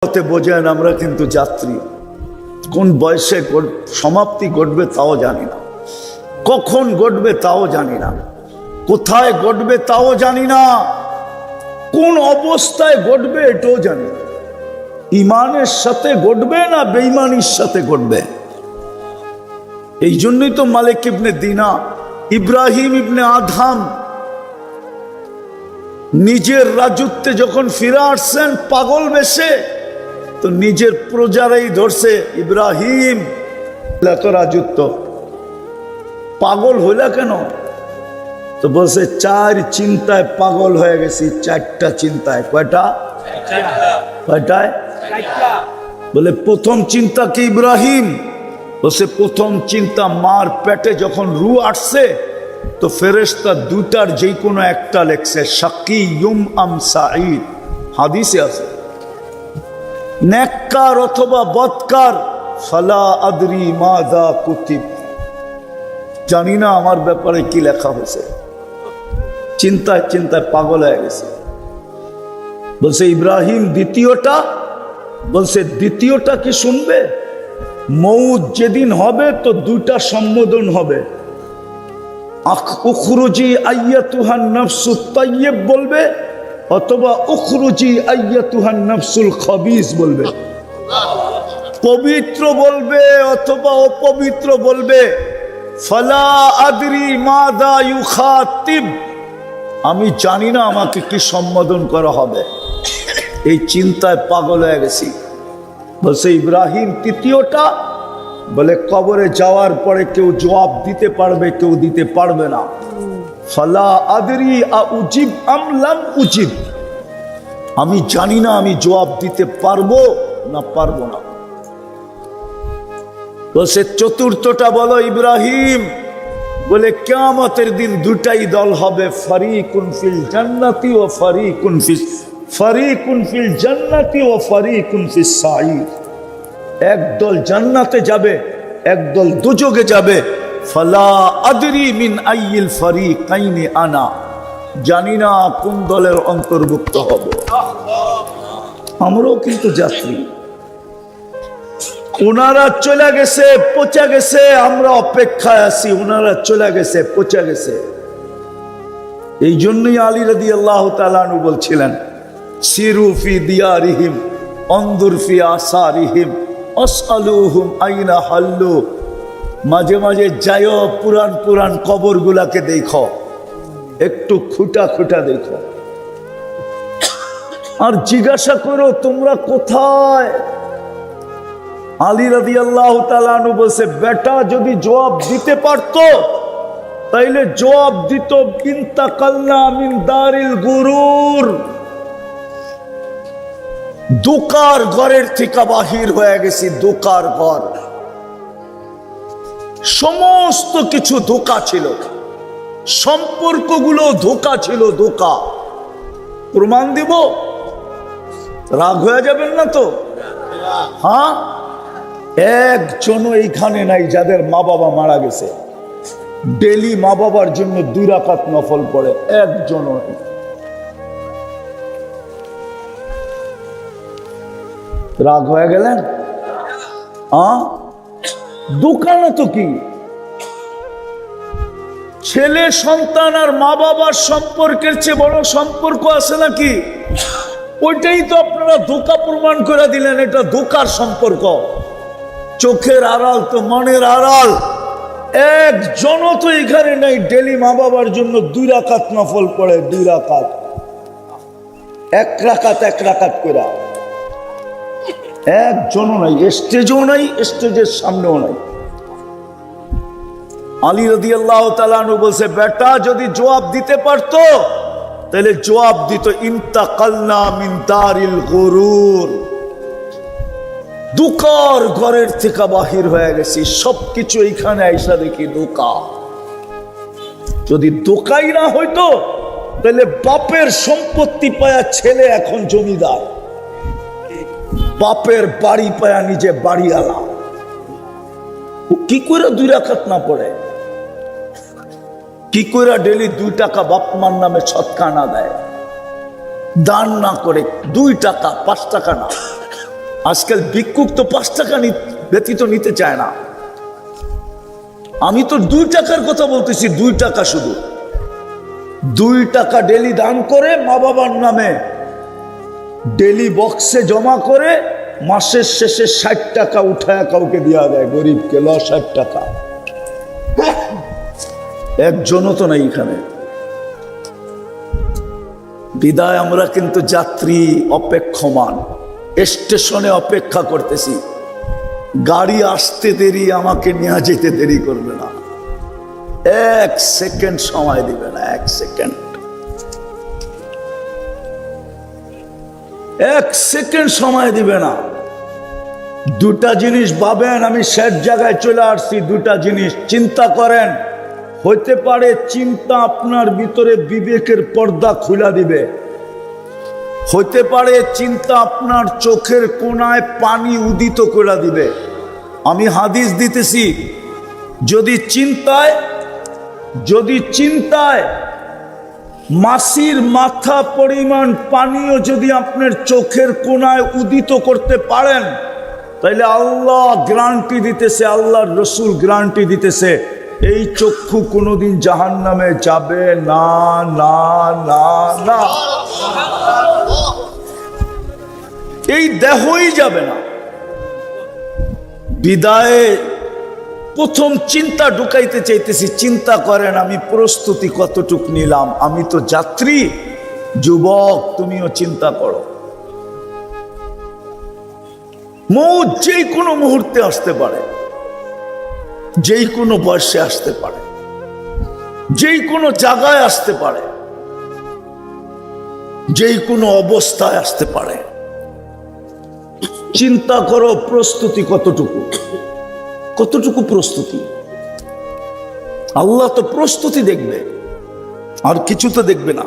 বোঝেন আমরা কিন্তু যাত্রী। কোন বয়সে সমাপ্তি ঘটবে তাও জানি না, কখন ঘটবে তাও জানি না, কোথায় ঘটবে তাও জানি না, কোন অবস্থায় ঘটবে এটাও জানি না। ইমানের সাথে ঘটবে না বেঈমানির সাথে ঘটবে। এই জন্যই তো মালিক ইবনে দিনা ইব্রাহিম ইবনে আদহাম নিজের রাজত্বে যখন ফিরে আসছেন পাগল বেশে, তো নিজের প্রজারাই ধরছে, ইব্রাহিম এত রাজত্ব পাগল হইলা কেন? তো বলছে চার চিন্তায় পাগল হয়ে গেছি। চারটা চিন্তায়। কয়টা? কয়টায়? বলে প্রথম চিন্তা কি ইব্রাহিম? বলছে প্রথম চিন্তা মার পেটে যখন রু আসছে তো ফেরেশতা দুটার যে কোনো একটা লেখছে শাকিয়ুম আম সাঈদ। হাদিসে আছে নেককার অথবা বদকার। ফালা আদরি মাযা কুতিব, জানি না আমার ব্যাপারে কি লেখা হয়েছে। চিন্তায় চিন্তায় পাগল হয়ে গেছে। বলছে ইব্রাহিম দ্বিতীয়টা? বলছে দ্বিতীয়টা কি শুনবে? মৌত যেদিন হবে তো দুইটা সম্বোধন হবে, উখরুজি আইয়াতুহান নাফসুত তাইয়্যিব বলবে অথবা উখরুজি আইয়াতুহান নাফসুল খাবিস বলবে। পবিত্র বলবে অথবা অপবিত্র বলবে। ফালা আদরি মাযা ইউখাতিব, আমি জানি না আমাকে কি সম্বোধন করা হবে। এই চিন্তায় পাগল হয়ে গেছি। বলছে ইব্রাহিম তৃতীয়টা? বলে কবরে যাওয়ার পরে কেউ জবাব দিতে পারবে, কেউ দিতে পারবে না। ফালা আদরি আউজিব আম লাম উজিব, আমি জানি না আমি জবাব দিতে পারবো না পারবো না। বলছে চতুর্থটা বলো ইব্রাহিম। বলে কিয়ামতের দিন দুটাই দল হবে, ফারিকুন ফিল জান্নাতি ও ফারিকুন ফিল জান্নাতি ও ফারিকুন ফিস সাঈর। একদল জান্নাতে যাবে, একদল দুজকে যাবে। ফালা আদরি মিন আইয়িল ফারিকাইনি আনা, জানি না কোন দলের অন্তর্ভুক্ত হব। আমরাও কিন্তু যাত্রী। ওনারা চলে গেছে, পচে গেছে, আমরা অপেক্ষায় আছি। ওনারা চলে গেছে, পচে গেছে। এই জন্যই আলী রাদিয়াল্লাহু তাআলা আনহু বলছিলেন সিরু ফি দিয়ারিহিম অনজুর ফি আসারিহিম আসআলুহুম আইনা হাল্লু। মাঝে মাঝে যাও পুরান পুরান কবরগুলাকে দেখো, একটু খুঁটা খুঁটা দেখো, আর জিজ্ঞাসা করো তোমরা কোথায়। আলী রাদিয়াল্লাহু তাআলা আনহু বলছে বেটা যদি জবাব দিতে পারতো তাইলে জবাব দিত ইনতাকালনা মিন দারিল গুরুর, ধোঁকার ঘরের থেকে বাহির হয়ে গেছি। ধোঁকার ঘর, সমস্ত কিছু ধোঁকা ছিল, সম্পর্কগুলো ধোঁকা ছিল। ধোঁকা প্রমাণ দিব, রাগ হয়ে যাবেন না তো? হ্যাঁ, একজনও এইখানে নাই যাদের মা বাবা মারা গেছে, ডেলি মা বাবার জন্য 2 রাকাত নফল পড়ে। একজনও নেই। রাগ হয়ে গেলেন? দোকানে তো কি ছেলে সন্তান আর মা বাবার সম্পর্কের চেয়ে বড় সম্পর্ক আছে নাকি? ওইটাই তো আপনারা ধোঁকা প্রমাণ করে দিলেন। এটা ধোঁকার সম্পর্ক। চোখের আড়াল তো মনের আড়াল। একজনও তো এখানে নাই ডেলি মা বাবার জন্য 2 রাকাত নফল পড়ে। 2 রাকাত, 1 রাকাত 1 রাকাত করে। একজনও নাই, স্টেজও নাই, স্টেজের সামনেও নাই। আলী রাদিয়াল্লাহু তাআলা আনহু বলছে বেটা যদি জবাব দিতে পারতো তাহলে জবাব দিত ইনতাকালনা মিন দারিল গুরুর, ধোঁকার ঘরের থেকে বাহির হয়ে গেছি। সবকিছু এইখানে আইসা দেখি ধোঁকা। যদি ধোঁকাই না হইতো তাহলে বাপের সম্পত্তি পায়া ছেলে এখন জমিদার, বাপের বাড়ি পায়া নিজে বাড়িওয়ালা। ও কি করে 2 রাকাত না পড়ে? কি করে ডেলি 2 টাকা বাপ মার নামে সৎকা না দেয়, দান না করে? 2 টাকা 5 টাকা না, আজকাল ভিক্ষুক তো 5 টাকা ব্যতীত নিতে চায় না। আমি তো 2 টাকার কথা বলতেছি, 2 টাকা, শুধু 2 টাকা ডেলি দান করে মা বাবার নামে ডেলি বক্সে জমা করে মাসের শেষে 60 টাকা উঠায় কাউকে দেওয়া দেয়, গরিবকে। 60 টাকা, একজনও তো নাই এখানে। বিদায় আমরা কিন্তু যাত্রী, অপেক্ষমান, স্টেশনে অপেক্ষা করতেছি। গাড়ি আসতে দেরি, আমাকে নিয়ে যেতে দেরি করবে না, 1 সেকেন্ড সময় দিবে না, 1 সেকেন্ড, 1 সেকেন্ড সময় দিবে না। 2টা জিনিস ভাবেন, আমি শেষ জায়গায় চলে আসছি। 2টা জিনিস চিন্তা করেন। হইতে পারে চিন্তা আপনার ভিতরে বিবেকের পর্দা খুলে দিবে, হইতে পারে চিন্তা আপনার চোখের কোণায় পানি উদিত করে দিবে। আমি হাদিস দিতেছি, যদি চিন্তায় মাছির মাথা পরিমাণ পানিও যদি আপনার চোখের কোণায় উদিত করতে পারেন, তাইলে আল্লাহ গ্যারান্টি দিতেছে, আল্লাহর রসুল গ্যারান্টি দিতেছে, এই চক্ষু কোনোদিন জাহান্নামে যাবে না, না, না, না। এই দেহই যাবে না। বিদায়ে প্রথম চিন্তা ঢুকাইতে চাইতেছি। চিন্তা করেন আমি প্রস্তুতি কতটুক নিলাম। আমি তো যাত্রী, যুবক তুমিও চিন্তা করো। মৌত যেই কোনো মুহূর্তে আসতে পারে, যেই কোনো বয়সে আসতে পারে, যেই কোনো জায়গায় আসতে পারে, যেই কোনো অবস্থায় আসতে পারে। চিন্তা করো প্রস্তুতি কতটুকু, কতটুকু প্রস্তুতি। আল্লাহ তো প্রস্তুতি দেখবে, আর কিছু তো দেখবে না।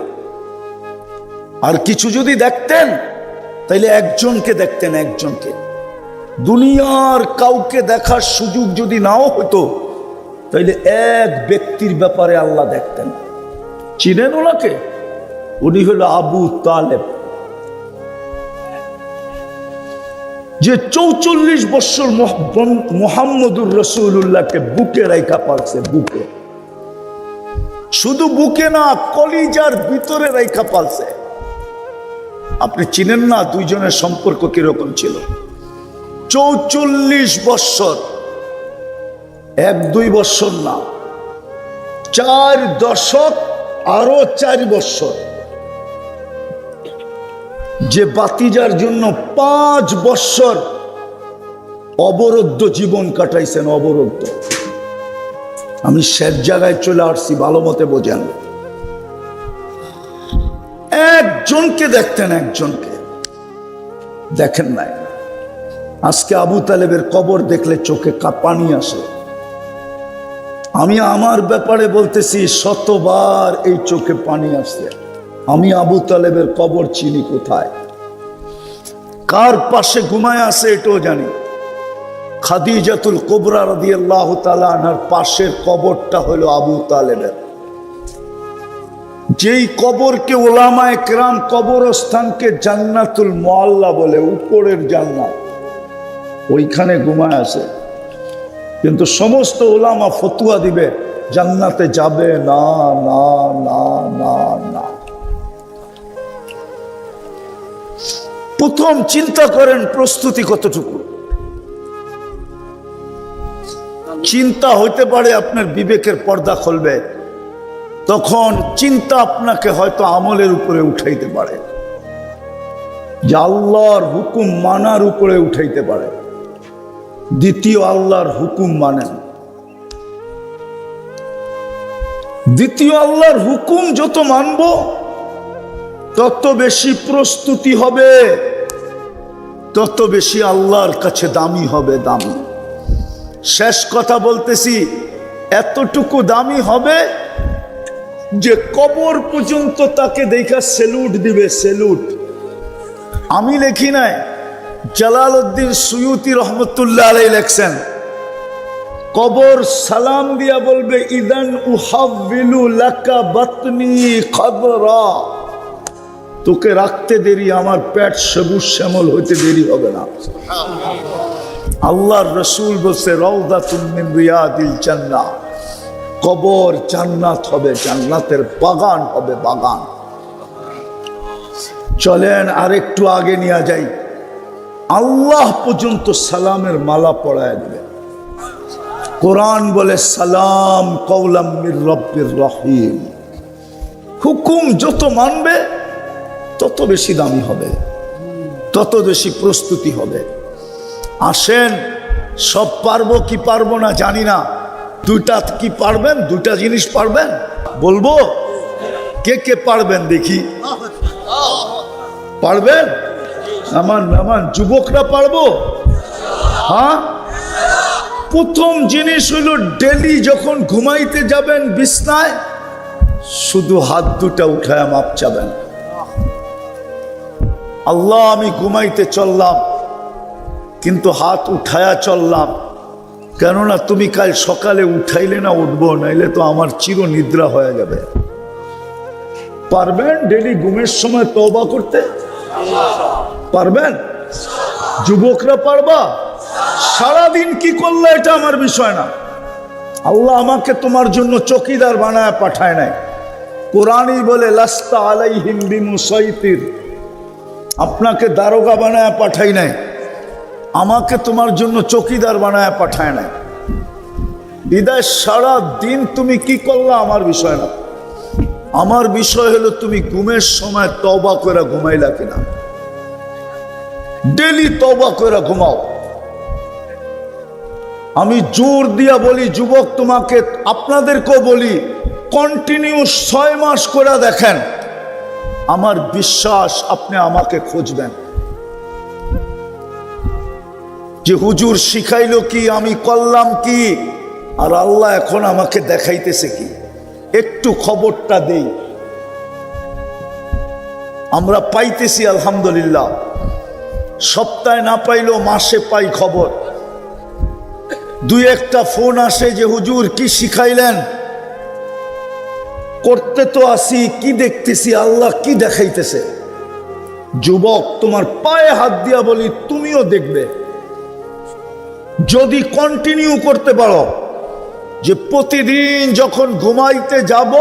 আর কিছু যদি দেখতেন তাইলে একজনকে দেখতেন, একজনকে। দুনিয়ার কাউকে দেখার সুযোগ যদি নাও হতো, তাইলে এক ব্যক্তির ব্যাপারে আল্লাহ দেখতেন। চিনেন ওনাকে? উনি হলো আবু তালেব, যে 44 বছর মুহাম্মদুর রাসূলুল্লাহকে বুকে রাইখা পালছে। বুকে, শুধু বুকে না, কলিজার ভিতরে রাইখা পালছে। আপনি চিনেন না দুইজনের সম্পর্ক কিরকম ছিল? 44 বছর, 1-2 বছর না, 4 দশক, আরো 4 বছর। যে বাতিজার জন্য 5 বছর অবরুদ্ধ জীবন কাটাইছেন, অবরুদ্ধ। আমি শেষ জায়গায় চলে আসছি, ভালো মতে বোঝেন। একজনকে দেখতেন, একজনকে দেখেন নাই। আজকে আবু তালেবের কবর দেখলে চোখে পানি আসে। আমি আমার ব্যাপারে বলতেছি, শতবার এই চোখে পানি আসছে। আমি আবু তালেবের কবর চিনি, কোথায়, কার পাশে ঘুমায় আছে এটাও জানি। খাদিজাতুল কুবরা রাদিয়াল্লাহু তাআলা আনহার পাশের কবরটা হলো আবু তালেবের। যেই কবরকে উলামায়ে কেরাম কবরস্থানকে জান্নাতুল মুআল্লা বলে, উপরের জান্নাত, ওইখানে ঘুমায় আছে। কিন্তু সমস্ত উলামা ফতোয়া দিবে জান্নাতে যাবে না, না, না, না, না। প্রথম চিন্তা করেন প্রস্তুতি কতটুকু। চিন্তা হইতে পারে আপনার বিবেকের পর্দা খুলবে, তখন চিন্তা আপনাকে হয়তো আমলের উপরে উঠাইতে পারে, যে আল্লাহর হুকুম মানার উপরে উঠাইতে পারে। দ্বিতীয়, আল্লাহর হুকুম মানেন। দ্বিতীয়, আল্লাহর হুকুম যত মানব তত বেশি প্রস্তুতি হবে, তত বেশি আল্লাহর কাছে দামি হবে, দামি। শেষ কথা বলতেছি, এতটুকু দামি হবে যে কবর পর্যন্ত তাকে দেখা সেলুট দিবে, সেলুট। আমি লেখি নাই, জালালউদ্দিন সুয়ুতি রহমতুল্লাহ আলাইহি লেখছেন, কবর সালাম দিয়া বলবে, ইদান উহাব্বিলু লাকা বাতনি খাদরা, তোকে রাখতে দেরি, আমার পেট সবুজ শ্যামল হইতে দেরি হবে না। আল্লাহর রসুল বলছে রওদাতুম মিন রিয়াদিল জান্নাহ, কবর জান্নাত হবে, জান্নাতের বাগান হবে, বাগান। চলেন আরেকটু আগে নিয়ে যাই, আল্লাহ পর্যন্ত সালামের মালা পড়ায় দেবে। কোরআন বলে সালাম কওলাম মির রব্বির রহিম। হুকুম যত মানবে তত বেশি দামি হবে, তত বেশি প্রস্তুতি হবে। আসেন, সব পারবো কি পারবো না জানি না, দুইটা কি পারবেন? দুইটা জিনিস পারবেন? বলবো কে কে পারবেন দেখি। পারবেন? নামান যুবকরা পারবো? হ্যাঁ। প্রথম জিনিস হলো ডেলি যখন ঘুমাইতে যাবেন বিছনায়, শুধু হাত দুটা উঠায় মাপ চাবেন। আল্লাহ আমি ঘুমাইতে চললাম, কিন্তু হাত উঠায়া চললাম, কেননা তুমি কাল সকালে উঠাইলে না উঠবো, নাইলে তো আমার চির নিদ্রা হয়ে যাবে। পারবেন ডেলি ঘুমের সময় তওবা করতে? পারবেন? যুবকরা পারবা? সারাদিন কি করলে এটা আমার বিষয় না। আল্লাহ আমাকে তোমার জন্য চকিদার বানায় পাঠায় নাই। কোরআনই বলে লাস্তা আলাইহিম বিমুসাইতির, আপনাকে দারোগা বানায় পাঠাই নাই, আমাকে তোমার জন্য চকিদার বানায় পাঠায় নাই। বিদায় সারা দিন তুমি কি করলা আমার বিষয় না। আমার বিষয় হলো তুমি ঘুমের সময় তওবা করে ঘুমাইলা কিনা। ডেলি তওবা করে ঘুমাও। আমি জোর দিয়া বলি যুবক তোমাকে, আপনাদেরকেও বলি, কন্টিনিউ 6 মাস করে দেখেন, আমার বিশ্বাস আপনি আমাকে খুঁজবেন যে হুজুর শিখাইলো কি, আমি করলাম কি, আর আল্লাহ এখন আমাকে দেখাইতেছে কি। একটু খবরটা দেই, আমরা পাইতেছি আলহামদুলিল্লাহ, সপ্তাহে না পাইলেও মাসে পাই খবর। দুই একটা ফোন আসে যে হুজুর কি শিখাইলেন, করতে তো আসি, কি দেখতেছি, আল্লাহ কি দেখাইতেছে। যুবক তোমার পায়ে হাত দিয়া বলি, তুমিও দেখবে যদি কন্টিনিউ করতে পারো যে প্রতিদিন যখন ঘুমাইতে যাব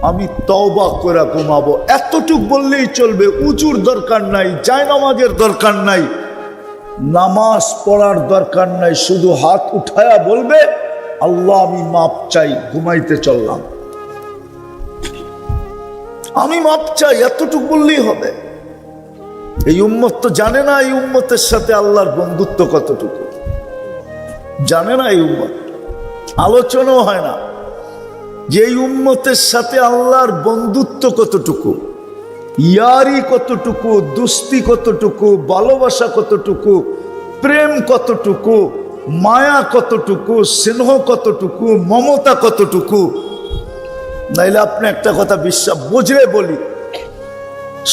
আমি তওবা করে ঘুমাবো। এতটুক বললেই চলবে, উজুর দরকার নাই, জায়নামাজের দরকার নাই, নামাজ পড়ার দরকার নাই, শুধু হাত উঠায়া বলবে আল্লাহ আমি মাপ চাই, ঘুমাইতে চললাম, আমি মাপ চাই, এতটুক বললেই হবে। এই উম্মত তো জানে না এই উম্মতের সাথে আল্লাহর বন্ধুত্ব কতটুকু, জানে না এই উম্মত, আলোচনাও হয় না যে এই উম্মতের সাথে আল্লাহর বন্ধুত্ব কতটুকু, ইয়ারি কতটুকু, দুস্তি কতটুকু, ভালোবাসা কতটুকু, প্রেম কতটুকু, মায়া কতটুকু, স্নেহ কতটুকু, মমতা কতটুকু। নাইলে আপনি একটা কথা বিশ্বাস বুঝলে বলি,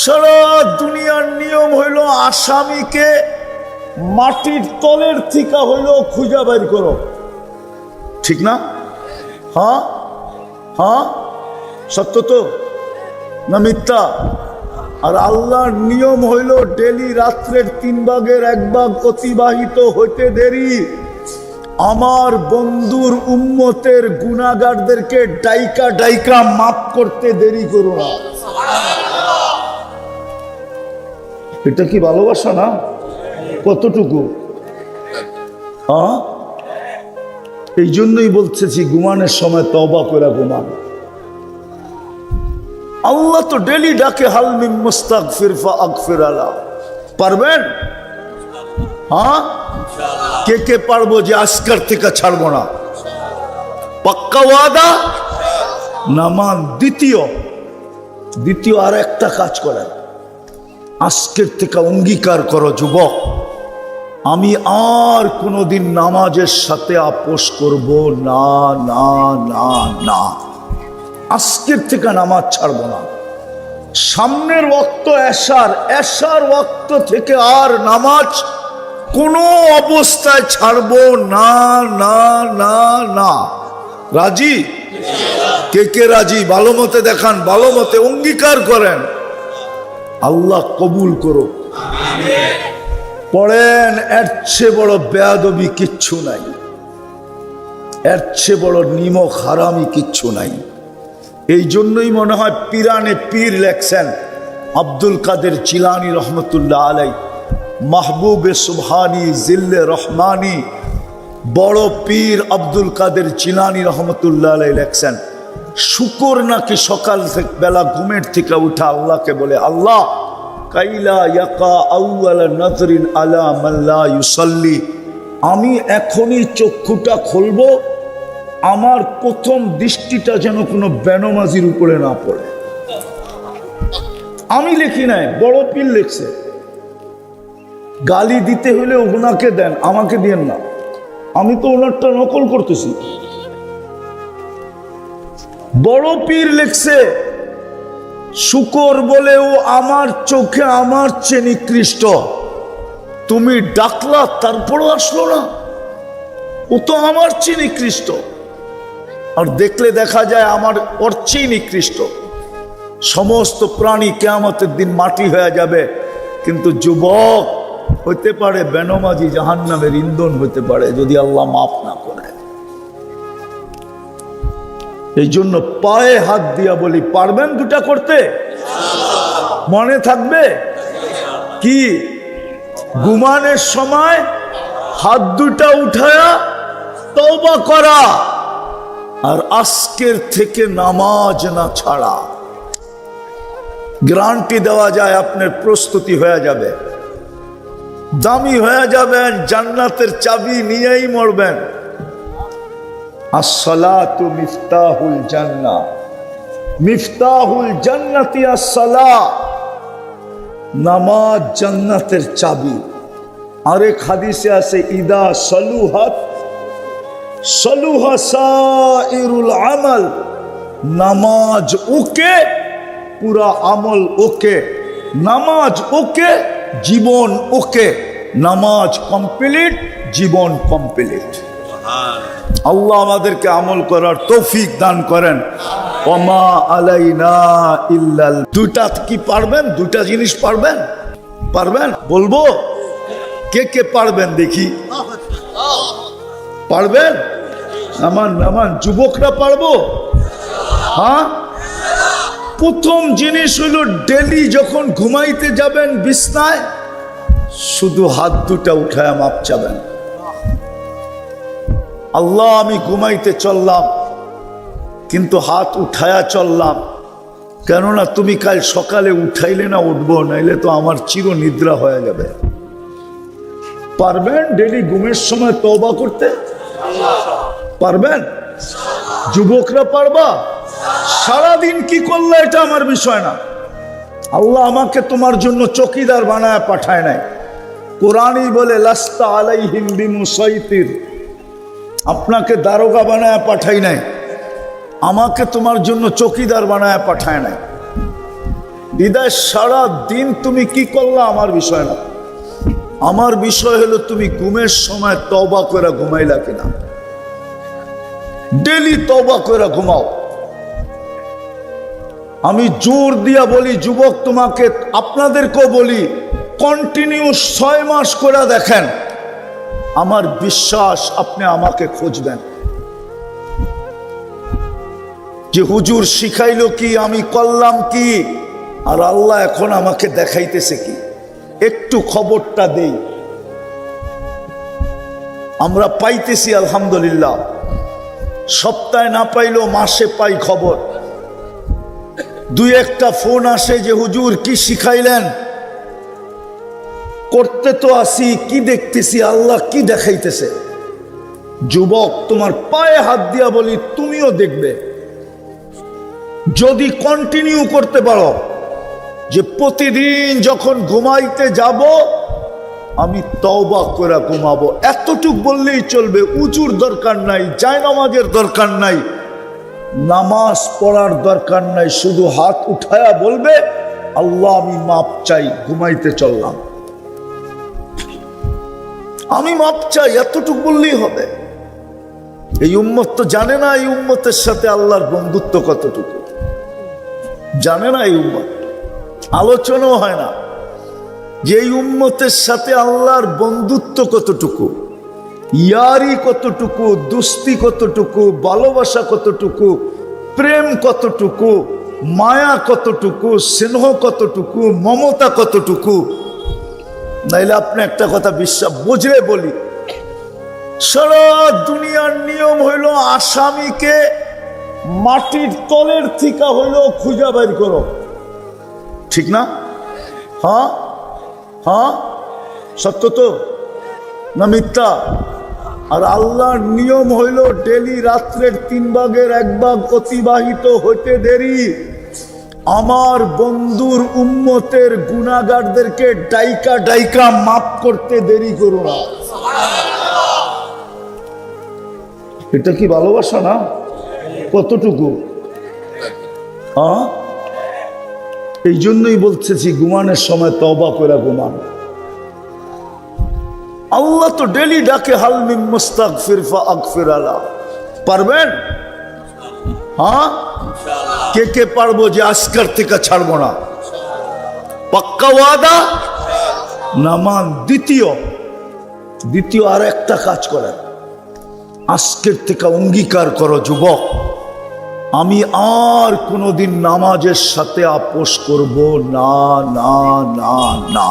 সারা দুনিয়ার নিয়ম হইল আসামিকে মাটির তলের থিকা হইল খুঁজা বের করো, ঠিক না? হ্যাঁ হ্যাঁ, সত্য তো না মিথ্যা? আর আল্লাহর নিয়ম হইল ডেলি রাত্রের 3 ভাগের 1 ভাগ অতিবাহিত হইতে দেরি আমার বন্ধুর উম্মতের গুনাহগারদেরকে ডাইকা ডাইকা মাফ করতে দেরি করো না। এটা কি ভালোবাসা না? কতটুকু? হ্যাঁ, এই জন্যই বলতেছি ঘুমানোর সময় তওবা করে ঘুমান। আল্লাহ তো ডেলি ডাকে হাল মিন মুস্তাগফির ফাগফির আলা। পারবেন? হ্যাঁ, কে কে পারবো যে আজকের থেকে ছাড়বো না? পাক্কা ওয়াদা? নামান। দ্বিতীয় আর একটা কাজ করেন, আজকের থেকে অঙ্গীকার করো যুবক, আমি আর কোনোদিন নামাজের সাথে আপোষ করব না, না না না। আজকের থেকে নামাজ ছাড়ব না। সামনের ওয়াক্ত এশার ওয়াক্ত থেকে আর নামাজ কোনো অবস্থায় ছাড়ব না, না না না। রাজি? কে কে রাজি? ভালো মতে দেখান, ভালো মতে অঙ্গীকার করেন। আল্লাহ কবুল করো। পড়েন, এর চেয়ে বড় বেয়াদবি কিচ্ছু নাই, এর চেয়ে বড় নিমক হারামি কিচ্ছু নাই। এই জন্যই মনে হয় পিরানে পীর লেখছেন আব্দুল কাদের জিলানী রহমতুল্লাহ আলাই, মাহবুবে সুবহানি জিল্লে রহমানি, বড় পীর আব্দুল কাদের জিলানী রহমতুল্লাহ আলাই লেখছেন, শুকর নাকি সকাল বেলা ঘুমের থেকে উঠা আল্লাহকে বলে, আল্লাহ কাইলা ইয়াকা আউয়ালা নজরিন আলা মাল্লা ইউসাল্লি, আমি এখনই চক্ষুটা খুলবো, আমার প্রথম দৃষ্টিটা যেন কোনো বেনমাজির উপরে না পড়ে। আমি লিখি নাই, বড় পীর লিখছে। গালি দিতে হলে ওনাকে দেন, আমাকে দিয়েন না, আমি তো ওনারটা নকল করতেছি। বড় পীর লিখছে, শুকর বলে ও আমার চোখে আমার চেয়ে নিকৃষ্ট, তুমি ডাকলা তারপরও আসলো না, ও তো আমার চেয়ে নিকৃষ্ট। আর দেখলে দেখা যায় আমার ওর চেয়ে নিকৃষ্ট। সমস্ত প্রাণী কিয়ামতের দিন মাটি হয়ে যাবে, কিন্তু যুবক হইতে পারে বেনমাজি জাহান্নামের ইন্ধন হইতে পারে যদি আল্লাহ মাফ না করে। এই জন্য পায়ে হাত দিয়া বলি, পারবেন দুটা করতে? মনে থাকবে কি? ঘুমানোর সময় হাত দুটা উঠায়া তওবা করা, আর আজকের থেকে নামাজ না ছাড়া। গ্যারান্টি দেওয়া যায় আপনার প্রস্তুতি হয়ে যাবে, দামি হয়ে যাবেন, জান্নাতের চাবি নিয়েই মরবেন। আসসালাতু মিফতাহুল জান্নাহ, মিফতাহুল জান্নাতি আসসালাহ, নামাজ জান্নাতের চাবি। আরেক হাদিসে আছে, ইদা সলুহাত সলুহা সাইরুল আমাল, নামাজ ওকে পুরা আমল ওকে, নামাজ ওকে জীবন ওকে, নামাজ কমপ্লিট জীবন কমপ্লিট। আল্লাহ আমাদেরকে আমল করার তৌফিক দান করেন। ওমা আলাইনা ইল্লাল। দুটা কি পারবেন? দুটা জিনিস পারবেন? পারবেন? বলবো কে কে পারবেন দেখি। পারবেন? নামান নামান, যুবকরা পারবো? হ্যাঁ। প্রথম জিনিস হইল, ডেলি যখন ঘুমাইতে যাবেন বিছনায়, শুধু হাত দুটা উঠায় মাপ চাবেন। আল্লাহ আমি ঘুমাইতে চললাম, কিন্তু হাত উঠায়া চললাম, কেননা তুমি কাল সকালে উঠাইলে না উঠবো, নাইলে তো আমার চির নিদ্রা হয়ে যাবে। পারবেন ডেলি ঘুমের সময় তওবা করতে? পারবেন? যুবকরা পারবা? সারাদিন কি করলে এটা আমার বিষয় না। আল্লাহ আমাকে তোমার জন্য চকিদার বানায় পাঠায় নাই। কোরআনই বলে লাস্তা আলাইহিম বিমুসাইতির, আপনাকে দারোগা বানায় পাঠাই নাই, আমাকে তোমার জন্য চকিদার বানায় পাঠায় নাই। বিদায় সারা দিন তুমি কি করলা আমার বিষয় না। আমার বিষয় হলো তুমি ঘুমের সময় তওবা করে ঘুমাইলা কিনা। ডেলি তওবা করে ঘুমাও। আমি জোর দিয়া বলি যুবক, তোমাকে আপনাদেরকেও বলি, কন্টিনিউ 6 মাস করে দেখেন, আমার বিশ্বাস আপনি আমাকে খুঁজবেন যে হুজুর শিখাইলো কি, আমি করলাম কি, আর আল্লাহ এখন আমাকে দেখাইতেছে কি। একটু খবরটা দেই, আমরা পাইতেছি আলহামদুলিল্লাহ, সপ্তাহে না পাইলেও মাসে পাই খবর। দুই একটা ফোন আসে যে হুজুর কি শিখাইলেন, করতে তো আসি, কি দেখতেছি, আল্লাহ কি দেখাইতেছে। যুবক তোমার পায়ে হাত দিয়া বলি, তুমিও দেখবে যদি কন্টিনিউ করতে পারো, যে প্রতিদিন যখন ঘুমাইতে যাব আমি তওবা করে ঘুমাবো। এতটুক বললেই চলবে, উজুর দরকার নাই, জায়নামাজের দরকার নাই, নামাজ পড়ার দরকার নাই, শুধু হাত উঠায়া বলবে আল্লাহ আমি মাপ চাই, ঘুমাইতে চললাম, আমি মাপ চাই, এতটুক বললেই হবে। এই উম্মত তো জানে না এই উম্মতের সাথে আল্লাহর বন্ধুত্ব কতটুকু, জানে না এই উম্মত। আলোচনাও হয় না যে এই উম্মতের সাথে আল্লাহর বন্ধুত্ব কতটুকু, ইয়ারি কতটুকু, দুস্তি কতটুকু, ভালোবাসা কতটুকু, প্রেম কতটুকু, মায়া কতটুকু, স্নেহ কতটুকু, মমতা কতটুকু। নাইলে আপনি একটা কথা বিশ্বাস বুঝলে বলি, সারা দুনিয়ার নিয়ম হইল আসামিকে মাটির তলের থিকা হইল খুঁজা বের করো, ঠিক না? হ্যাঁ হ্যাঁ, সত্য তো না মিথ্যা? আর আল্লাহর নিয়ম হইল ডেলি রাত্রের 3 ভাগের 1 ভাগ অতিবাহিত হইতে দেরি আমার বন্ধুর উম্মতের গুনাহগারদেরকে ডাইকা ডাইকা মাফ করতে দেরি করো না। এটা কি ভালোবাসা না? কতটুকু? এই জন্যই বলতেছি ঘুমানোর সময় তওবা করে ঘুমান। আল্লাহ তো ডেলি ডাকে হাল মিন মুস্তাগফির ফাগফির আলা। পারবেন? হ্যাঁ, কে কে পারবো যে আজকের থেকে ছাড়বো না? পাক্কা ওয়াদা? নামান। দ্বিতীয় আর একটা কাজ করেন, আজকের থেকে অঙ্গীকার করো যুবক, আমি আর কোনোদিন নামাজের সাথে আপোষ করব না না না না।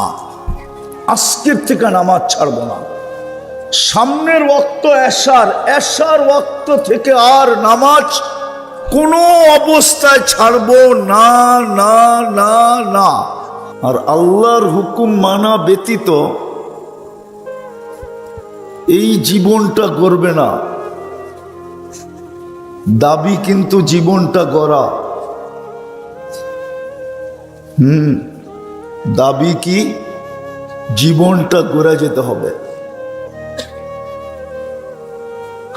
আজকের থেকে নামাজ ছাড়ব না। সামনের ওয়াক্ত এশার ওয়াক্ত থেকে আর নামাজ কোনো অবস্থায় ছাড়ব না না না না। আর আল্লাহর হুকুম মানা ব্যতীত এই জীবনটা গড়বে না। দাবি কিন্তু জীবনটা গড়া। দাবি কি? জীবনটা গড়া যেতে হবে।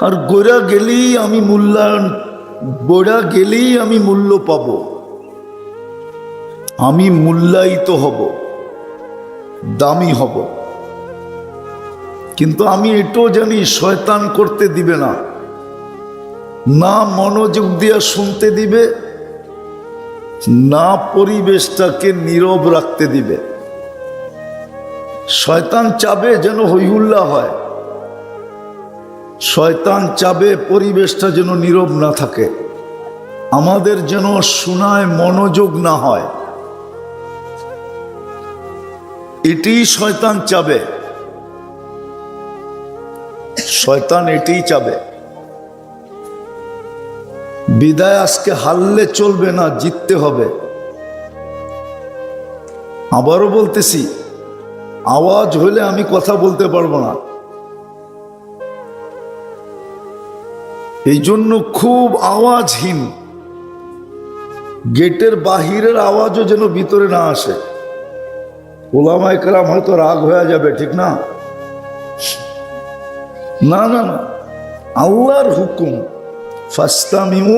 আর গড়া গেলেই আমি মূল্য পাব, আমি মূল্যায়িত হব, দামি হব। কিন্তু আমি এটাও জানি শয়তান করতে দিবে না, না মনোযোগ দিয়া শুনতে দিবে, না পরিবেশটাকে নীরব রাখতে দিবে। শয়তান চাবে যেন হইহুল্লা হয়, শয়তান চাবে পরিবেশটা যেন নীরব না থাকে, আমাদের যেন শোনায় মনোযোগ না হয়। এটাই শয়তান চাবে, শয়তান এটাই চাবে। বিদায় আজকে হারলে চলবে না, জিততে হবে। আবারও বলতেছি, আওয়াজ হলে আমি কথা বলতে পারবো না। এই জন্য খুব আওয়াজহীন, গেটের বাহিরের আওয়াজও যেন ভিতরে না আসে। ওলামায়ে কেরাম হয়তো রাগ হয়ে যাবে, ঠিক না? না না না, আল্লাহর হুকুম ফাস্তামিউ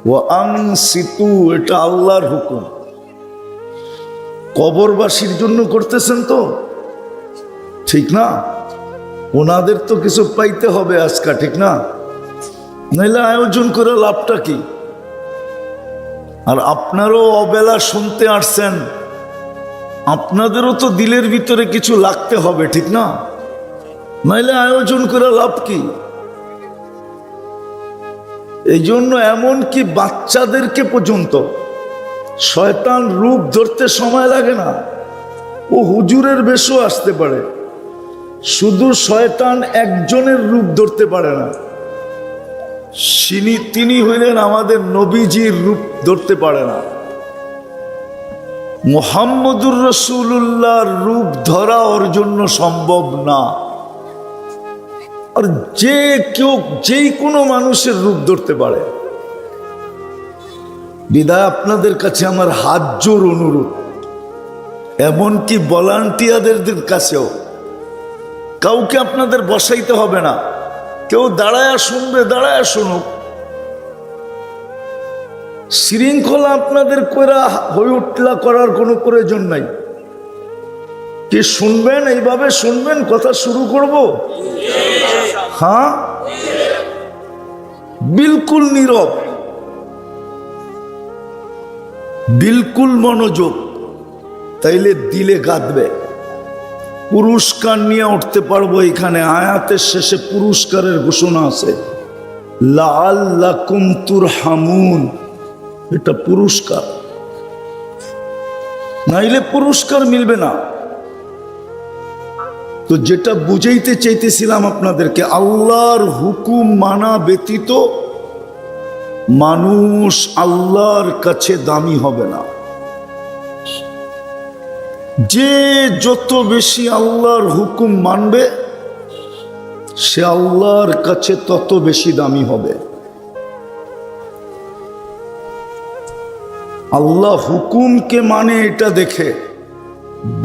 ওয়া আনসিতু, এটা আল্লাহর হুকুম। কবরবাসীর জন্য করতেছেন তো, ঠিক না? ওনাদের তো কিছু পাইতে হবে আজকে, ঠিক না? নাইলে আয়োজন করে লাভটা কি? আর আপনারও অবেলা শুনতে আসছেন, আপনাদেরও তো দিলের ভিতরে কিছু লাগতে হবে, ঠিক না? নাইলে আয়োজন করে লাভ কি? এই জন্য এমনকি বাচ্চাদেরকে পর্যন্ত শয়তান রূপ ধরতে সময় লাগে না। ও হুজুরের বেশও আসতে পারে, শুধু শয়তান একজনের রূপ ধরতে পারে না। তিনি হইলেন আমাদের নবীজির রূপ ধরতে পারে না। মুহাম্মদুর রাসূলুল্লাহর রূপ ধরা ওর জন্য সম্ভব না। আর যে কেউ যে কোনো মানুষের রূপ ধরতে পারে। বিধায় আপনাদের কাছে আমার হাত জোর অনুরোধ, এমনকি ভলান্টিয়ারদের কাছেও, কাউকে আপনাদের বসাইতে হবে না। কেউ দাঁড়ায়া শুনবে, দাঁড়ায়া শুনুক। শৃঙ্খলা আপনাদের কইরা হয়ে উঠলা করার কোনো প্রয়োজন নাই। কি শুনবেন? এইভাবে শুনবেন, কথা শুরু করব। হ্যাঁ, বিলকুল নীরব। বিলকুল মনোযোগ, তাইলে দিলে গাঁদবে। পুরস্কার নিয়ে উঠতে পারবো। এখানে আয়াতের শেষে পুরস্কারের ঘোষণা আছে, লাআল্লাকুম তুরহামুন। এটা পুরস্কার, নাইলে পুরস্কার মিলবে না। তো যেটা বুঝাইতে চাইতেছিলাম আপনাদেরকে, আল্লাহর হুকুম মানা ব্যতীত মানুষ আল্লাহর কাছে দামি হবে না। যে যত বেশি আল্লাহর হুকুম মানবে, সে আল্লাহর কাছে তত বেশি দামি হবে। আল্লাহ হুকুমকে মানে এটা দেখে,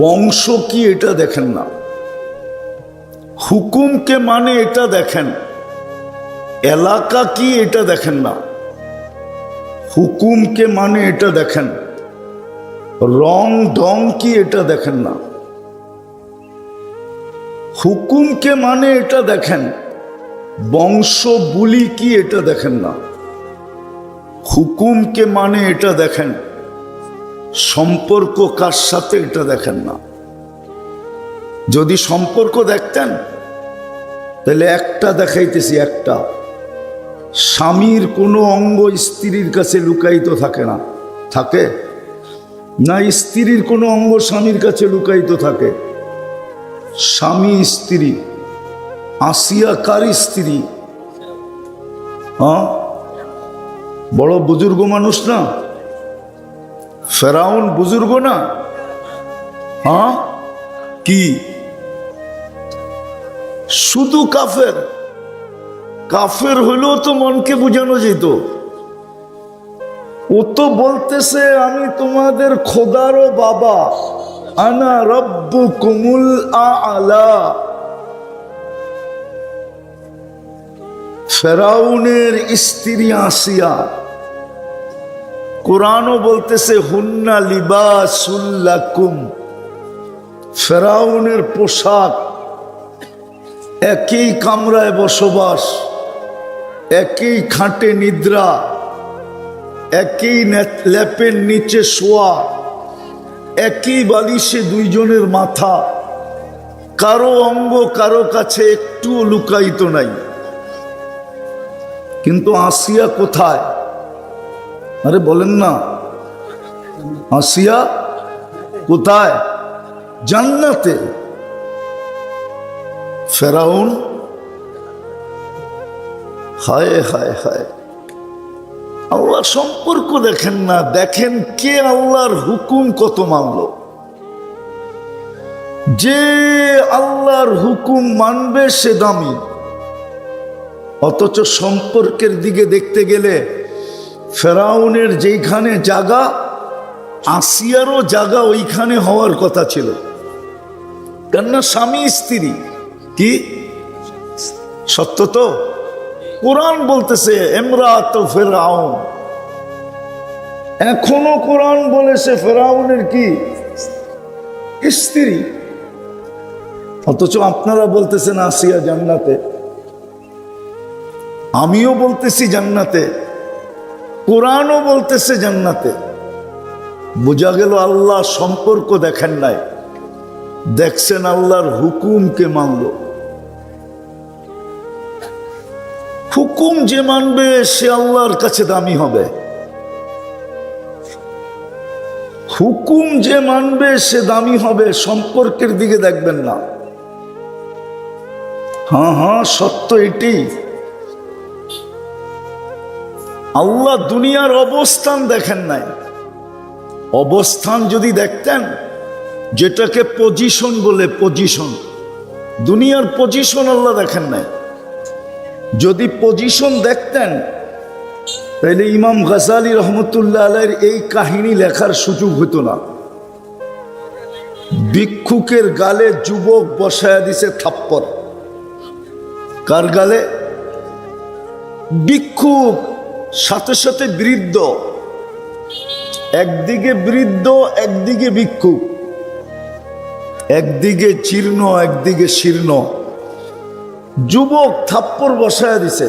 বংশ কি এটা দেখেন না। হুকুমকে মানে এটা দেখেন, এলাকা কি এটা দেখেন না। হুকুমকে মানে এটা দেখেন, রং ঢং কি এটা দেখেন না। হুকুমকে মানে এটা দেখেন, বংশ বুলি কি এটা দেখেন না। হুকুমকে মানে এটা দেখেন, সম্পর্ক কার সাথে এটা দেখেন না। যদি সম্পর্ক দেখতেন তাহলে একটা দেখাইতেছি, একটা স্বামীর কোনো অঙ্গ স্ত্রীর কাছে লুকায়িত থাকে না, থাকে না? স্ত্রীর কোনো অঙ্গ স্বামীর কাছে লুকায়িত থাকে? স্বামী স্ত্রী, আসিয়া কার স্ত্রী? হ্যাঁ, বড় বুজুর্গ মানুষ না? ফেরাউন বুজুর্গ না? হ্যাঁ, কি শুধু কাফের? কাফের হইলেও তো মনকে বুঝানো যেত। ও তো বলতেছে আমি তোমাদের খোদারও বাবা, আনা রব্বুকুমুল আ'লা। ফেরাউনের স্ত্রী আসিয়া, কোরআনও বলতেছে হুন্না লিবাসুল লাকুম। ফেরাউনের পোশাক, একই কামরায় বসবাস, একই খাটে নিদ্রা, একই ল্যাপের নিচে শোয়া, একই বালিশে দুইজনের মাথা, কারো অঙ্গ কারো কাছে একটুও লুকায়িত নাই। কিন্তু আসিয়া কোথায়? আরে বলেন না, আসিয়া কোথায়? জান্নাতে। ফেরাউন, হায় হায় হায়, আল্লাহ সম্পর্ক দেখেন না, দেখেন কে আল্লাহর হুকুম কত মানল। যে আল্লাহর হুকুম মানবে সে দামি। অথচ সম্পর্কের দিকে দেখতে গেলে ফেরাউনের যেখানে জায়গা, আসিয়ারও জায়গা ওইখানে হওয়ার কথা ছিল। কেননা স্বামী স্ত্রী কি সত্য তো? কোরআন বলতেছে ইমরাত ফেরাউন। এখনো কোরআন বলেছে ফেরাউনের কি স্ত্রী। অথচ আপনারা বলতেছেন আসিয়া জান্নাতে, আমিও বলতেছি জান্নাতে, কোরআনও বলতেছে জান্নাতে। বোঝা গেল আল্লাহ সম্পর্ক দেখেন নাই, দেখছেন আল্লাহর হুকুমকে মানল। হুকুম যে মানবে সে আল্লাহর কাছে দামি হবে। হুকুম যে মানবে সে দামি হবে, সম্পর্কের দিকে দেখবেন না। হ্যাঁ হ্যাঁ, সত্য এটি। আল্লাহ দুনিয়ার অবস্থান দেখেন নাই। অবস্থান যদি দেখতেন, যেটাকে পজিশন বলে, পজিশন, দুনিয়ার পজিশন আল্লাহ দেখেন নাই। যদি পজিশন দেখতেন তাহলে ইমাম গাজালি রহমতুল্লাহ আলাইহির এই কাহিনী লেখার সুযোগ হতো না। ভিক্ষুকের গালে যুবক বসায়া দিছে থাপ্পড়। কার গালে? ভিক্ষুক, সাথে সাথে বৃদ্ধ। একদিকে বৃদ্ধ, একদিকে ভিক্ষুক, একদিকে জীর্ণ, একদিকে শীর্ণ। যুবক থাপ্পড় বসায়া দিছে।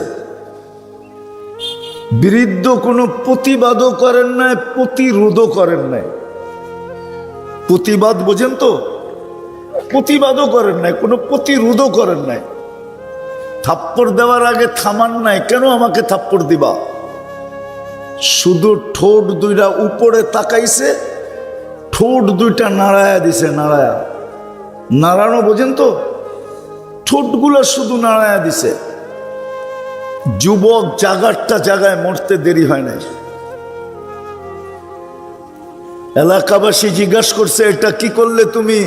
বৃদ্ধ কোনো প্রতিবাদও করেন নাই, প্রতিরোধও করেন নাই। প্রতিবাদ বোঝেন তো? প্রতিবাদও করেন নাই, কোনো প্রতিরোধও করেন নাই। থাপ্পড় দেওয়ার আগে থামান নাই, কেন আমাকে থাপ্পড় দিবা? শুধু ঠোঁট দুইটা উপরে তাকাইছে, ঠোঁট দুইটা নাড়ায়া দিছে। নাড়ানো বোঝেন তো? ঠোঁটগুলো শুধু নাড়ায়া দিছে। যুবক জাগারটা জায়গায় মরতে দেরি হয় নাই। এলাকাবাসী জিজ্ঞাসা করছে, এটা কি করলে তুমি?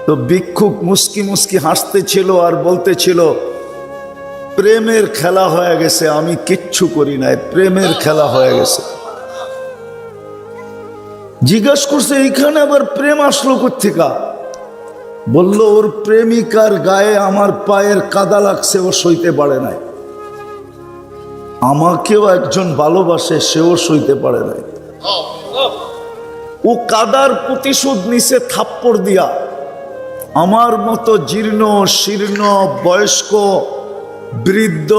তো ভিক্ষুক মুস্কি মুস্কি হাসতেছিল আর বলতেছিল, প্রেমের খেলা হয়ে গেছে, আমি কিচ্ছু করি নাই, প্রেমের খেলা হয়ে গেছে। জিজ্ঞাসা করছে, এইখানে আবার প্রেম আসলো কোত্থেকা? বলল, ওর প্রেমিকার গায়ে আমার পায়ের কাদা লাগছে, ও সইতে পারে নাই। আমাকেও একজন ভালোবাসে, সেও সইতে পারে নাই। ও কাদার প্রতিশোধ নিছে থাপ্পড় দিয়া। আমার মতো জীর্ণ শীর্ণ বয়স্ক বৃদ্ধ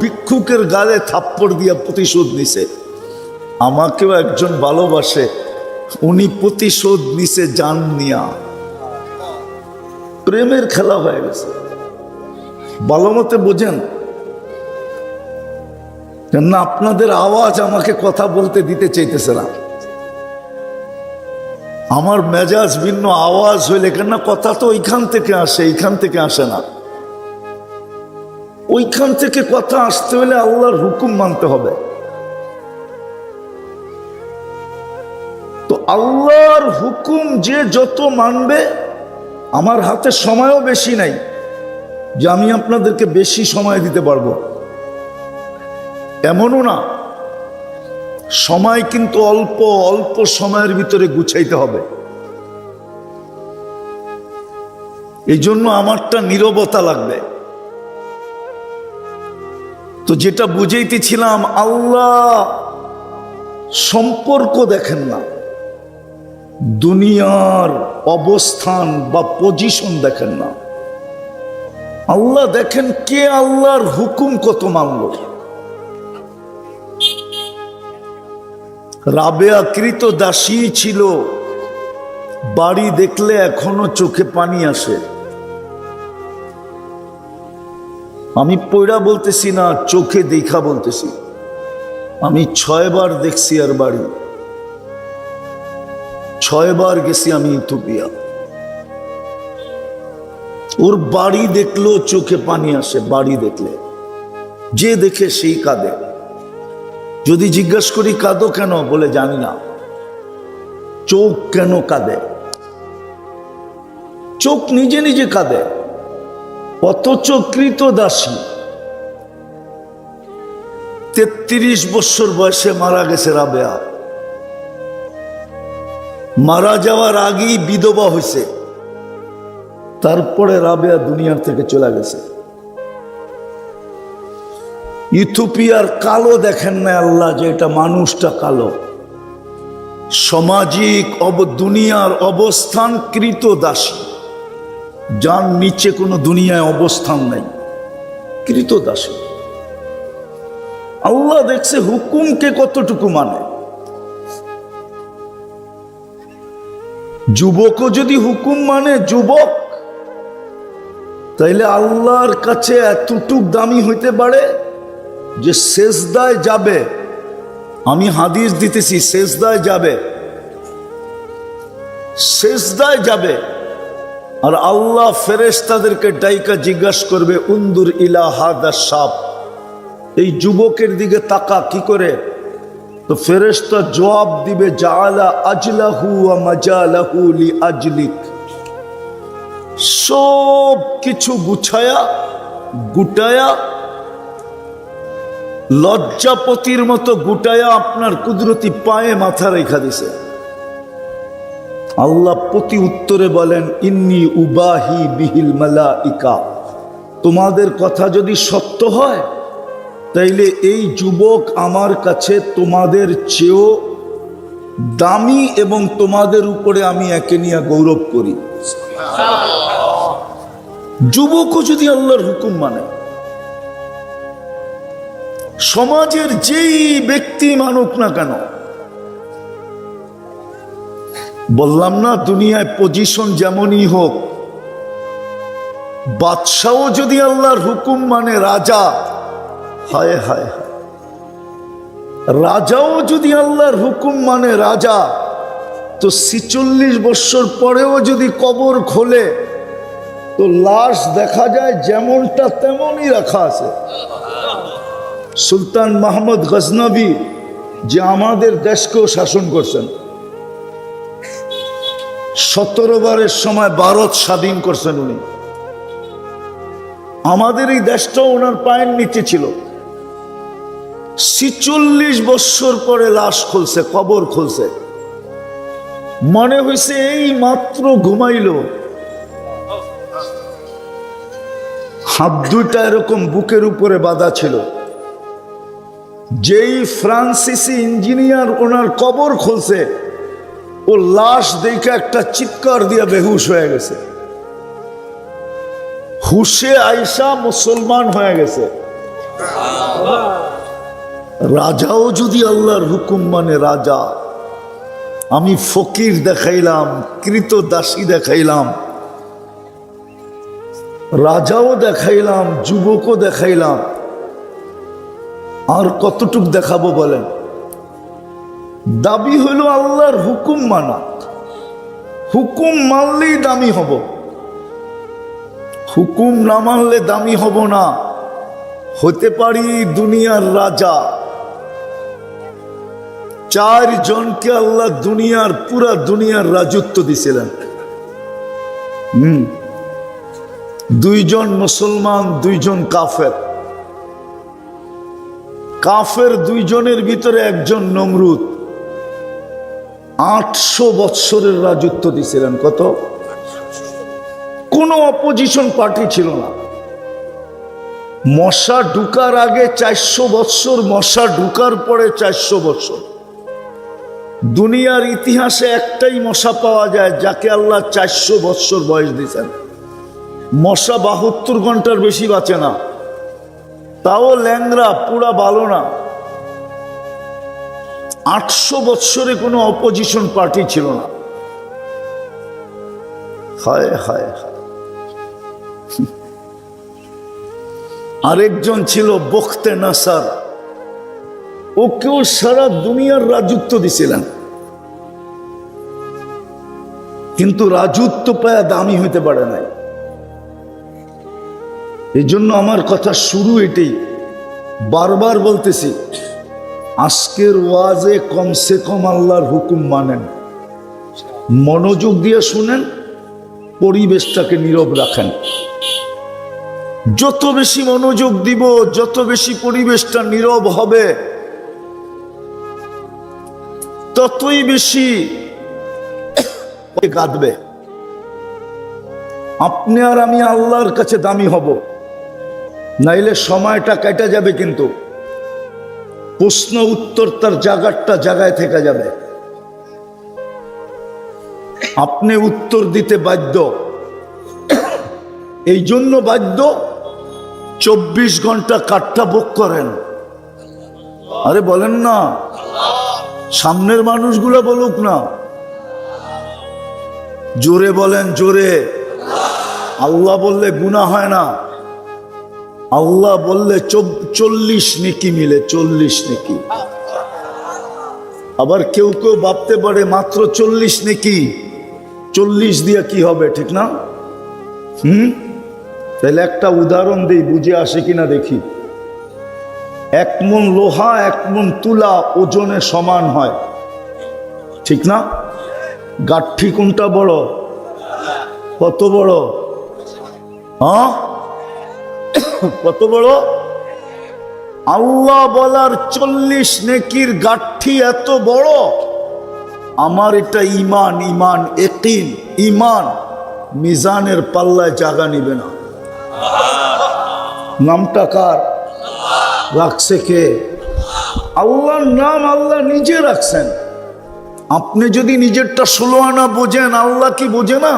ভিক্ষুকের গালে থাপ্পড় দিয়া প্রতিশোধ নিছে। আমাকেও একজন ভালোবাসে, উনি প্রতিশোধ নিছে জান নিয়া। প্রেমের খেলা হয়ে গেছে। ভালো মতে বোঝেন না? আপনাদের আওয়াজ আমাকে কথা বলতে দিতে চাইতেছে না। আমার মেজাজ ভিন্ন, আওয়াজ হইলে কেন? কথা তো ওইখান থেকে আসে, এইখান থেকে আসে না। ওইখান থেকে কথা আসতে হলে আল্লাহর হুকুম মানতে হবে। তো আল্লাহর হুকুম যে যত মানবে, আমার হাতে সময়ও বেশি নাই যে আমি আপনাদেরকে বেশি সময় দিতে পারবো, এমনও না। সময় কিন্তু অল্প অল্প সময়ের ভিতরে গুছাইতে হবে। এই জন্য আমারটা নীরবতা লাগবে। তো যেটা বুঝাইতেছিলাম, আল্লাহ সম্পর্ক দেখেন না, দুনিয়ার অবস্থান বা পজিশন দেখেন না। আল্লাহ দেখেন কে আল্লাহর হুকুম কত মানল। রাবেয়া কৃত দাসী ছিল, বাড়ি দেখলে এখনো চোখে পানি আসে। আমি পয়রা বলতেছি না, চোখে দেখা বলতেছি। আমি 6 বার দেখছি আর বাড়ি, 6 বার গেছি আমি ইথিওপিয়া। ওর বাড়ি দেখলেও চোখে পানি আসে। বাড়ি দেখলে যে দেখে সেই কাঁদে। যদি জিজ্ঞাসা করি কাঁদো কেন, বলে জানি না। চোখ কেন কাঁদে? চোখ নিজে নিজে কাঁদে। অথচ কৃতদাসী 33 বছর বয়সে মারা গেছে রাবেয়া। মারা যাওয়ার আগেই বিধবা হয়েছে। তারপরে রাবেয়া দুনিয়ার থেকে চলে গেছে। ইথিওপিয়ার কালো দেখেন না আল্লাহ, যে এটা মানুষটা কালো। সামাজিক দুনিয়ার অবস্থান কৃতদাসী, যার নিচে কোনো দুনিয়ায় অবস্থান নাই, কৃতদাসী। আল্লাহ দেখছে হুকুমকে কতটুকু মানে। যুবকও যদি হুকুম মানে, যুবক, তাইলে আল্লাহর কাছে এতটুক দামি হইতে পারে যে সেজদায় যাবে। আমি হাদিস দিতেছি, সেজদায় যাবে, সেজদায় যাবে। আর আল্লাহ ফেরেশতাদেরকে ডাইকা জিজ্ঞাসা করবে, উনদুর ইলা হাদা শাব, এই যুবকের দিকে তাকা, কি করে? তো ফেরেশতা জবাব দিবে, জাআলা আজলাহু ওয়া মাজালাহু লি আজলিক। সব কিছু গুছায়া গুটায়া, লজ্জাপতির মতো গুটায়া আপনার কুদরতি পায়ে মাথা রেখা দিছে। আল্লাহ প্রতি উত্তরে বলেন, ইন্নী উবাহি বিহিল মালাইকা, তোমাদের কথা যদি সত্য হয় তাইলে এই যুবক আমার কাছে তোমাদের চেয়েও দামি, এবং তোমাদের উপরে আমি একে নিয়ে গৌরব করি। যুবকও যদি আল্লাহর হুকুম মানে, সমাজের যেই ব্যক্তি মানুক না কেন, বললাম না দুনিয়ায় পজিশন যেমনই হোক, বাদশাও যদি আল্লাহর হুকুম মানে, রাজা, হায় হায় হায়, রাজাও যদি আল্লাহর হুকুম মানে রাজা, তো 46 বছর পরেও যদি কবর খোলে তো লাশ দেখা যায় যেমনটা তেমনই রাখা আছে। সুলতান মাহমুদ গজনবী যে আমাদের দেশকেও শাসন করছেন, 17 বারের সময় ভারত স্বাধীন করছেন উনি। আমাদের এই দেশটাও ওনার পায়ের নিচে ছিল। 46 বছর পরে লাশ খুলছে, কবর খুলছে, মনে হয়েছে এই মাত্র ঘুমাইল। হাত দুইটা এরকম বুকের উপরে বাঁধা ছিল। যেই ফ্রান্সিসি ইঞ্জিনিয়ার ওনার কবর খুলছে, ও লাশ দেখে একটা চিৎকার দিয়ে বেহুশ হয়ে গেছে। হুশে আয়সা মুসলমান হয়ে গেছে। রাজাও যদি আল্লাহর হুকুম মানে রাজা, আমি ফকির দেখাইলাম, কৃতদাসী দেখাইলাম, রাজাও দেখাইলাম, যুবকও দেখাইলাম, আর কতটুক দেখাবো বলেন? দাবি হইল আল্লাহর হুকুম মানা। হুকুম মানলেই দামি হব, হুকুম না মানলে দামি হব না। হতে পারি দুনিয়ার রাজা। 4 জনকে আল্লাহ দুনিয়ার পুরা দুনিয়ার রাজত্ব দিছিলেন। 2 জন মুসলমান, 2 জন কাফের। কাফের 2 জনের ভিতরে একজন নমরুদ 800 বৎসরের রাজত্ব দিছিলেন। কত? কোনো অপোজিশন পার্টি ছিল না। মশা ঢুকার আগে 400 বৎসর, মশা ঢুকার পরে 400 বৎসর। দুনিয়ার ইতিহাসে একটাই মশা পাওয়া যায় যাকে আল্লাহ 400 বৎসর বয়স দিয়েছেন। মশা 72 ঘন্টার বেশি বাঁচে না, তাও ল্যাংরা, পুরা ভালো না। 800 বৎসরে কোনো অপোজিশন পার্টি ছিল না। হায় হায় হায়। আরেকজন ছিল বখতে নাসার, ওকেও সারা দুনিয়ার রাজত্ব দিছিলেন, কিন্তু রাজত্ব পায়া দামি হইতে পারে নাই। এই জন্য আমার কথা শুরু এটাই, বারবার বলতেছি, আজকের ওয়াজে কমসে কম আল্লাহর হুকুম মানেন, মনোযোগ দিয়ে শুনেন, পরিবেশটাকে নীরব রাখেন। যত বেশি মনোযোগ দিব, যত বেশি পরিবেশটা নীরব হবে, ততই বেশি কাঁদবে। আপনি আর আমি আল্লাহর কাছে দামি হব, নাইলে সময়টা কেটে যাবে, কিন্তু প্রশ্ন উত্তর তার জায়গায় থেকে যাবে। আপনি উত্তর দিতে বাধ্য, এই জন্য বাধ্য 24 ঘন্টা কাঠটা বুক করেন। আরে বলেন না, সামনের মানুষগুলো বলুক না, জোরে বলেন, জোরে। আল্লাহ বললে গুনাহ হয় না, আল্লাহ বললে 40 নেকি মিলে, 40 নেকি। আবার কেউ কেউ ভাবতে পারে মাত্র 40 নেকি, 40 দিয়ে কি হবে, ঠিক না? তাহলে একটা উদাহরণ দিই, বুঝে আসে কিনা দেখি। 1 মণ লোহা 1 মণ তুলা ওজনে সমান হয়, ঠিক না? গাঠি কোনটা বড়? কত বড়? হ্যাঁ, কত বড়? আল্লাহ বলার 40 নেকির গাঠি এত বড়। আমার এটা ইমান, ইমান ইয়াকিন, ইমান মিজানের পাল্লায় জায়গা নিবে না। নামটা কার রাখছে? কে? আল্লাহর নাম আল্লাহ নিজে রাখছেন। আপনি যদি নিজেরটা 16 আনা বোঝেন, আল্লাহ কি বোঝে না?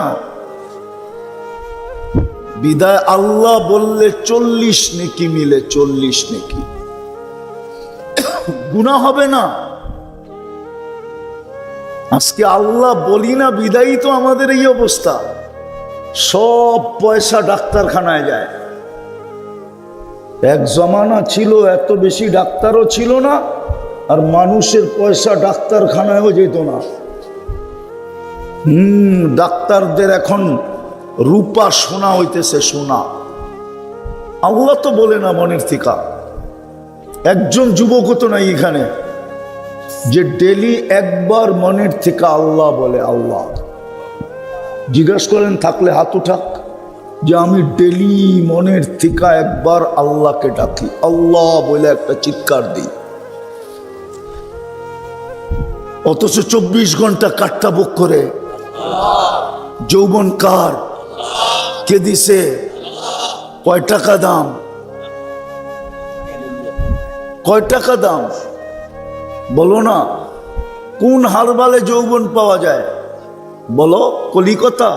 বিদায় আল্লাহ বললে 40 নেকি মিলে, 40 নেকি। গুনাহ হবে না। আজকে আল্লাহ বলি না বিদায়ী তো আমাদের এই অবস্থা। সব পয়সা ডাক্তারখানায় যায়। এক জমানা ছিল এত বেশি ডাক্তারও ছিল না, আর মানুষের পয়সা ডাক্তারখানায়ও যেত না। ডাক্তারদের এখন রূপা সোনা হইতেছে, সোনা। আল্লাহ তো বলে না মনের থিকা। একজন যুবকও তো নাই এখানে যে ডেলি একবার মনের থেকে আল্লাহ বলে। আল্লাহ জিজ্ঞাসা করেন, থাকলে হাত উঠাক যে আমি ডেলি মনের থেকে একবার আল্লাহকে ডাকি, আল্লাহ বলে একটা চিৎকার দিই। অথচ 24 ঘন্টা কাট্টা বুক করে যৌবন কার, কে দিছে, কয় টাকা দাম, কয় টাকা দাম বলো না। কোন হারবালে যৌবন পাওয়া যায় বলো? কলিকাতা,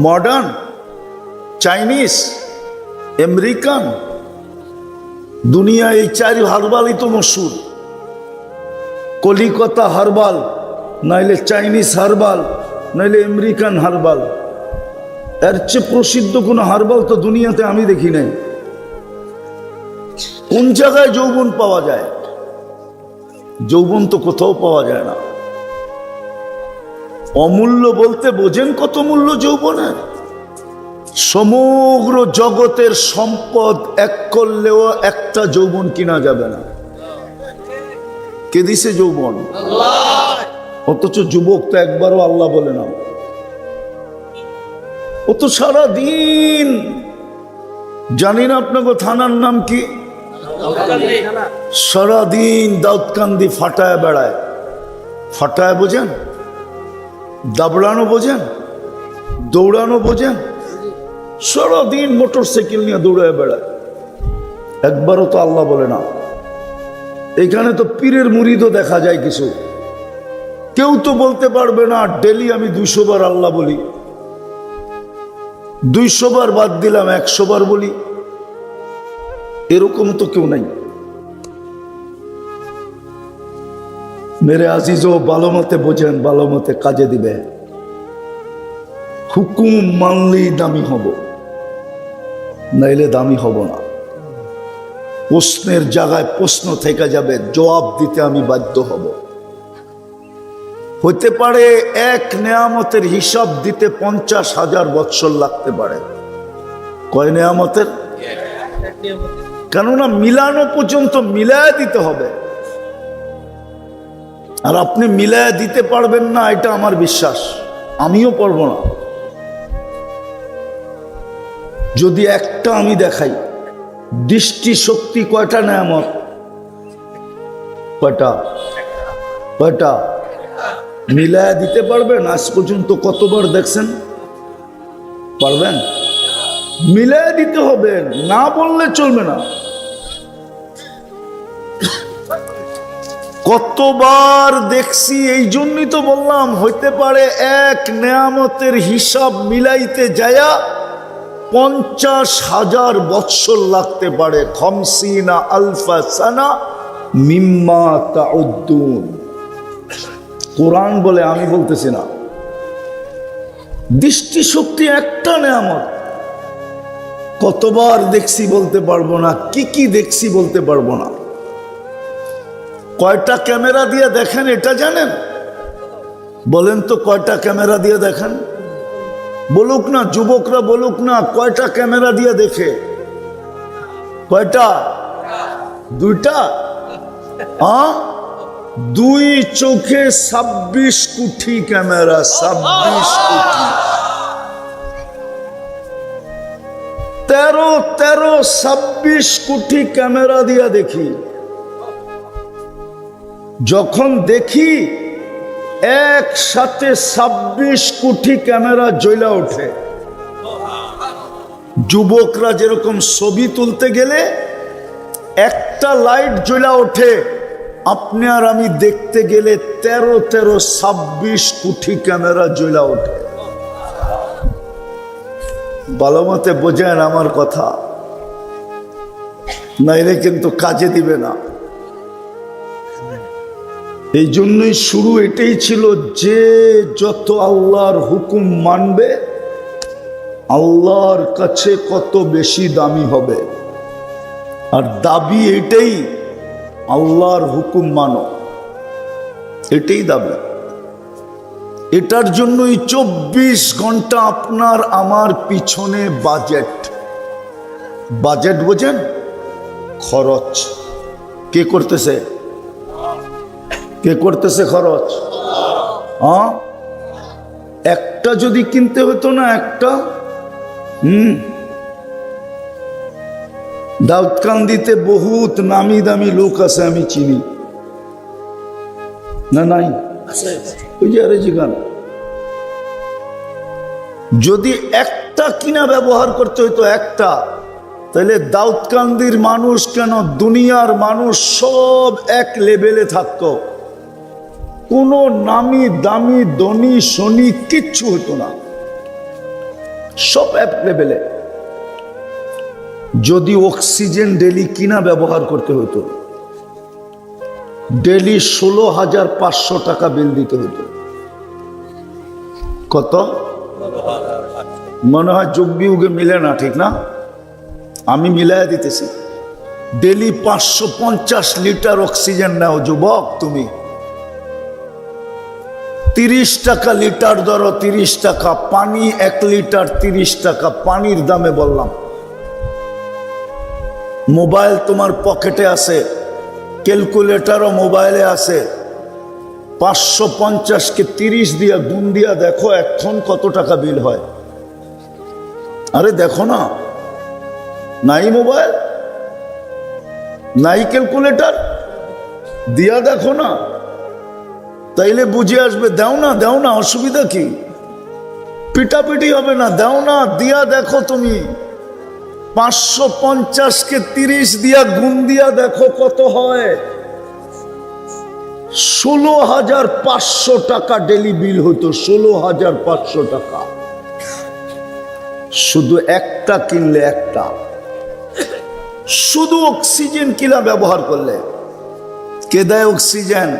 মডার্ন, চাইনিজ, আমেরিকান, দুনিয়া এই 4 হারবালই তো মশহুর। কলিকাতা হারবাল, নাইলে চাইনিজ হারবাল, নাইলে আমেরিকান হারবাল। এর চেয়ে প্রসিদ্ধ কোনো হারবাল তো দুনিয়াতে আমি দেখি নাই। কোন জায়গায় যৌবন পাওয়া যায়? যৌবন তো কোথাও পাওয়া যায় না। অমূল্য বলতে বোঝেন কত মূল্য যৌবনের? সমগ্র জগতের সম্পদ এক করলেও একটা যৌবন কিনা যাবে না। কে দিছে যৌবন? অথচ যুবক তো একবারও আল্লাহ বলে না। ও তো সারাদিন, জানি না আপনাকে থানার নাম কি, সারাদিন দাউদকান্দি ফাটায় বেড়ায়। ফাটায় বোঝেন? দাবড়ানো বোঝেন? দৌড়ানো বোঝেন? সারাদিন মোটর সাইকেল নিয়ে দৌড়ায় বেড়ায়। একবারও তো আল্লাহ বলে না। এখানে তো পীরের মুরিদও দেখা যায় কিছু। কেউ তো বলতে পারবে না ডেলি আমি 200 বার আল্লাহ বলি, 200 বার বাদ দিলাম 100 বার বলি। এরকম তো কেউ নাই। মেরে আজিজও ভালো মতে বোঝেন, ভালো মতে কাজে দিবে। হুকুম মানলেই দামি হব, নাইলে দামি হব না। প্রশ্নের জায়গায় প্রশ্ন থেকে যাবে, জবাব দিতে আমি বাধ্য হব। হতে পারে এক নেয়ামতের হিসাব দিতে 50,000 বৎসর লাগতে পারে। কয় নেয়ামতের? কেননা মিলানো পর্যন্ত মিলায়া দিতে হবে। আর আপনি মিলায়া দিতে পারবেন না, এটা আমার বিশ্বাস। আমিও পারবো না। যদি একটা আমি দেখাই, দৃষ্টি শক্তি কয়টা নেয়ামত? কয়টা? কয়টা? মিলায়া দিতে পারবেন? আজ পর্যন্ত কতবার দেখছেন? পারবেন? মিলায়া দিতে হবে, না বললে চলবে না। কতবার দেখছি, এই জন্যই তো বললাম হইতে পারে এক নেয়ামতের হিসাব মিলাইতে যায়া 50,000 বৎসর লাগতে পারে। 50 আলফা সানা মিম্মা তাউদ্দুন। কোরআন বলে, আমি বলতেছি না। দৃষ্টিশক্তি একটা নেয়ামত। কতবার দেখছি বলতে পারবো না, কি কি দেখছি বলতে পারবো না। কয়টা ক্যামেরা দিয়ে দেখেন এটা জানেন? বলেন তো, কয়টা ক্যামেরা দিয়ে দেখেন? বলুক না, যুবকরা বলুক না, কয়টা ক্যামেরা দিয়ে দেখে? কয়টা? 2টা? 2 চোখে 26 কোটি ক্যামেরা। 26 কোটি। 26 কোটি ক্যামেরা দিয়ে দেখি। যখন দেখি একসাথে 26 কোটি ক্যামেরা জ্বলা ওঠে। যুবকরা যেরকম ছবি তুলতে গেলে একটা লাইট জ্বলা ওঠে, আপনি আর আমি দেখতে গেলে 26 কোটি ক্যামেরা জ্বলা ওঠে। ভালো মতে বোঝেন আমার কথা, নাইলে কিন্তু কাজে দিবে না। এই জন্যই শুরু এটাই ছিল যে যত আল্লাহর হুকুম মানবে আল্লাহর কাছে কত বেশি দামি হবে। আর দাবি এটাই, আল্লাহর হুকুম মানো, এটাই দাবি। এটার জন্যই 24 ঘন্টা আপনার আমার পিছনে বাজেট। বাজেট বোঝেন? খরচ কে করতেছে? কে করতেছে খরচ? হ্যাঁ, একটা যদি কিনতে হতো না, একটা দাউদকান্দিতে বহুত নামি দামি লোক আছে, আমি চিনি না? নাই? ওই যে আরে জিগান, যদি একটা কিনা ব্যবহার করতে হইতো একটা, তাহলে দাউদকান্দির মানুষ কেন দুনিয়ার মানুষ সব এক লেভেলে থাকতো, কোনো নামি দামি ধনী শনি কিচ্ছু হতো না, সব এক লেভেলে। যদি অক্সিজেন ডেলি কিনা ব্যবহার করতে হতো, ডেলি 16,500 টাকা বিল দিতে হতো। কত? মনে হয় যুগ বিয়োগে মিলে না, ঠিক না? আমি মিলাই দিতেছি। ডেলি 550 লিটার অক্সিজেন নাও যুবক তুমি, 30 টাকা লিটার ধরো, 30 টাকা। পানি 1 লিটার 30 টাকা, পানির দামে বললাম। মোবাইল তোমার পকেটে আছে, ক্যালকুলেটরও মোবাইলে আছে, 550-কে 30 দিয়া গুণ দিয়া দেখো এখন কত টাকা বিল হয়। আরে দেখো না, নাই মোবাইল, নাই ক্যালকুলেটর, দিয়া দেখো না, তাইলে বুঝে আসবে। দাও না, দাও না, অসুবিধা কি? পিটাপিটি হবে না, দাও না, দিয়া দেখো তুমি। 550-কে 30 দিয়া গুণ দিয়া দেখো কত হয়। 16,500 টাকা ডেলি বিল হতো, 16,500 টাকা শুধু একটা কিনলে, একটা শুধু অক্সিজেন কিনা ব্যবহার করলে। কে দেয় অক্সিজেন?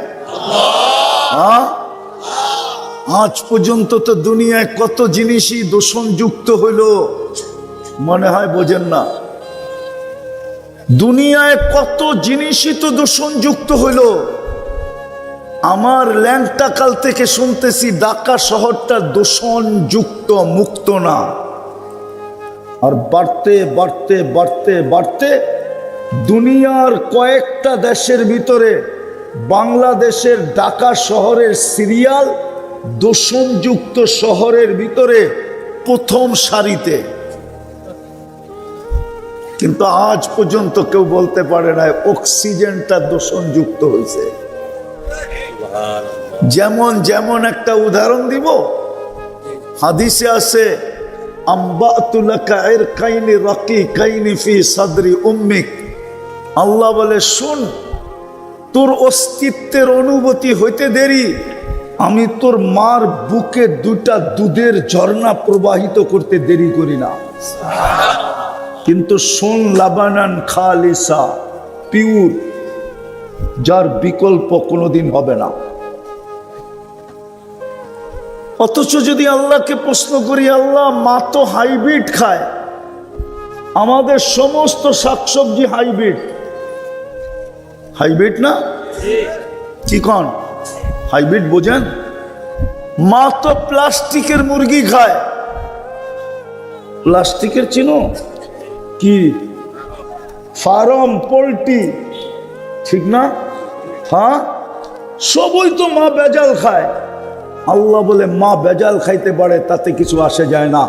হ্যাঁ, আজ পর্যন্ত তো দুনিয়ায় কত জিনিসই দূষণযুক্ত হইল, মনে হয় বোঝেন না। দুনিয়ায় কত জিনিসই তো দূষণযুক্ত হইল। আমার ল্যাংটা কাল থেকে শুনতেছি ঢাকা শহরটা দূষণযুক্ত মুক্ত না, আর বাড়তে বাড়তে বাড়তে বাড়তে দুনিয়ার কয়েকটা দেশের ভিতরে বাংলাদেশের ঢাকা শহরের সিরিয়াল দূষণযুক্ত শহরের ভিতরে প্রথম সারিতে। কিন্তু আজ পর্যন্ত কেউ বলতে পারে না অক্সিজেনটা দূষণযুক্ত হয়েছে। যেমন যেমন একটা উদাহরণ দিব, হাদিসে আছে আল্লাহ বলে, শুন, তোর অস্তিত্বের অনুভূতি হইতে দেরি, আমি তোর মার বুকে 2টা দুধের ঝর্ণা প্রবাহিত করতে দেরি করি না। কিন্তু শোন, লাবানান খালিসা, পিওর, যার বিকল্প কোনোদিন হবে না। অথচ যদি আল্লাহকে প্রশ্ন করি, আল্লাহ মা তো হাইব্রিড খায়, আমাদের সমস্ত শাকসবজি হাইব্রিড, হাইব্রিড না? কি কন হাইব্রিড বোঝেন? মা তো প্লাস্টিকের মুরগি খায়, প্লাস্টিকের চিনো কি? ফার্ম পোল্ট্রি, ঠিক না? হ্যাঁ, সবই তো মা ভেজাল খায়। আল্লাহ বলে মা ভেজাল খাইতে পারে, তাতে কিছু আসে যায় না,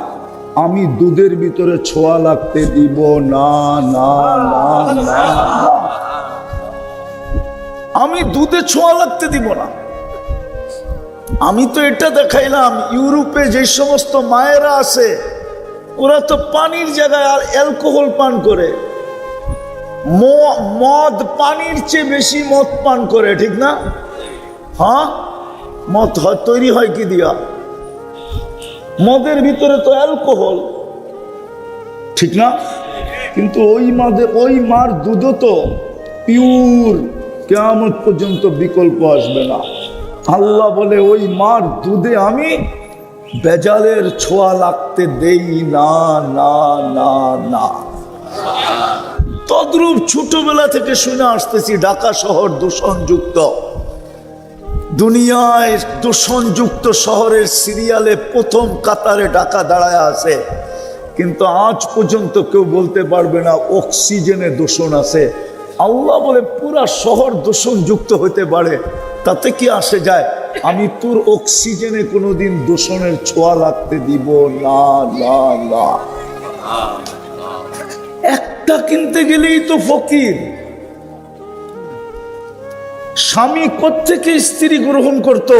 আমি দুধের ভিতরে ছোঁয়া লাগতে দিব না, না, না, না, আমি দুধে ছোঁয়া লাগতে দিব না। আমি তো এটা দেখাইলাম, ইউরোপে যে সমস্ত মায়েরা আছে ওরা তো পানির জায়গায় আর অ্যালকোহল পান করে, মদ পানির চেয়ে বেশি মদ পান করে, ঠিক না? হ্যাঁ, মদ তৈরি হয় কি দিয়া? মদের ভিতরে তো অ্যালকোহল, ঠিক না? কিন্তু ওই মার দুধও তো পিওর, কিয়ামত পর্যন্ত বিকল্প আসবে না। আল্লাহ বলে ওই মার দুধে আমি বেজালের ছোঁয়া লাগতে দেই না না না না। তদ্রূপ ছোটবেলা থেকে শুনে আসতেছি ঢাকা শহর দূষণযুক্ত। দুনিয়ায় দূষণযুক্ত শহরের সিরিয়ালে প্রথম কাতারে ঢাকা দাঁড়ায় আছে, কিন্তু আজ পর্যন্ত কেউ বলতে পারবে না অক্সিজেনে দূষণ আছে। আল্লাহ বলে পুরা শহর দূষণযুক্ত হতে পারে, তাতে কি আসে যায়? আমি তোর অক্সিজেনে কোনোদিন দূষণের ছোঁয়া লাগতে দিব না না না। একটা কিনতে গেলেই তো ফকির। স্বামী কোত্থেকে স্ত্রী গ্রহণ করত,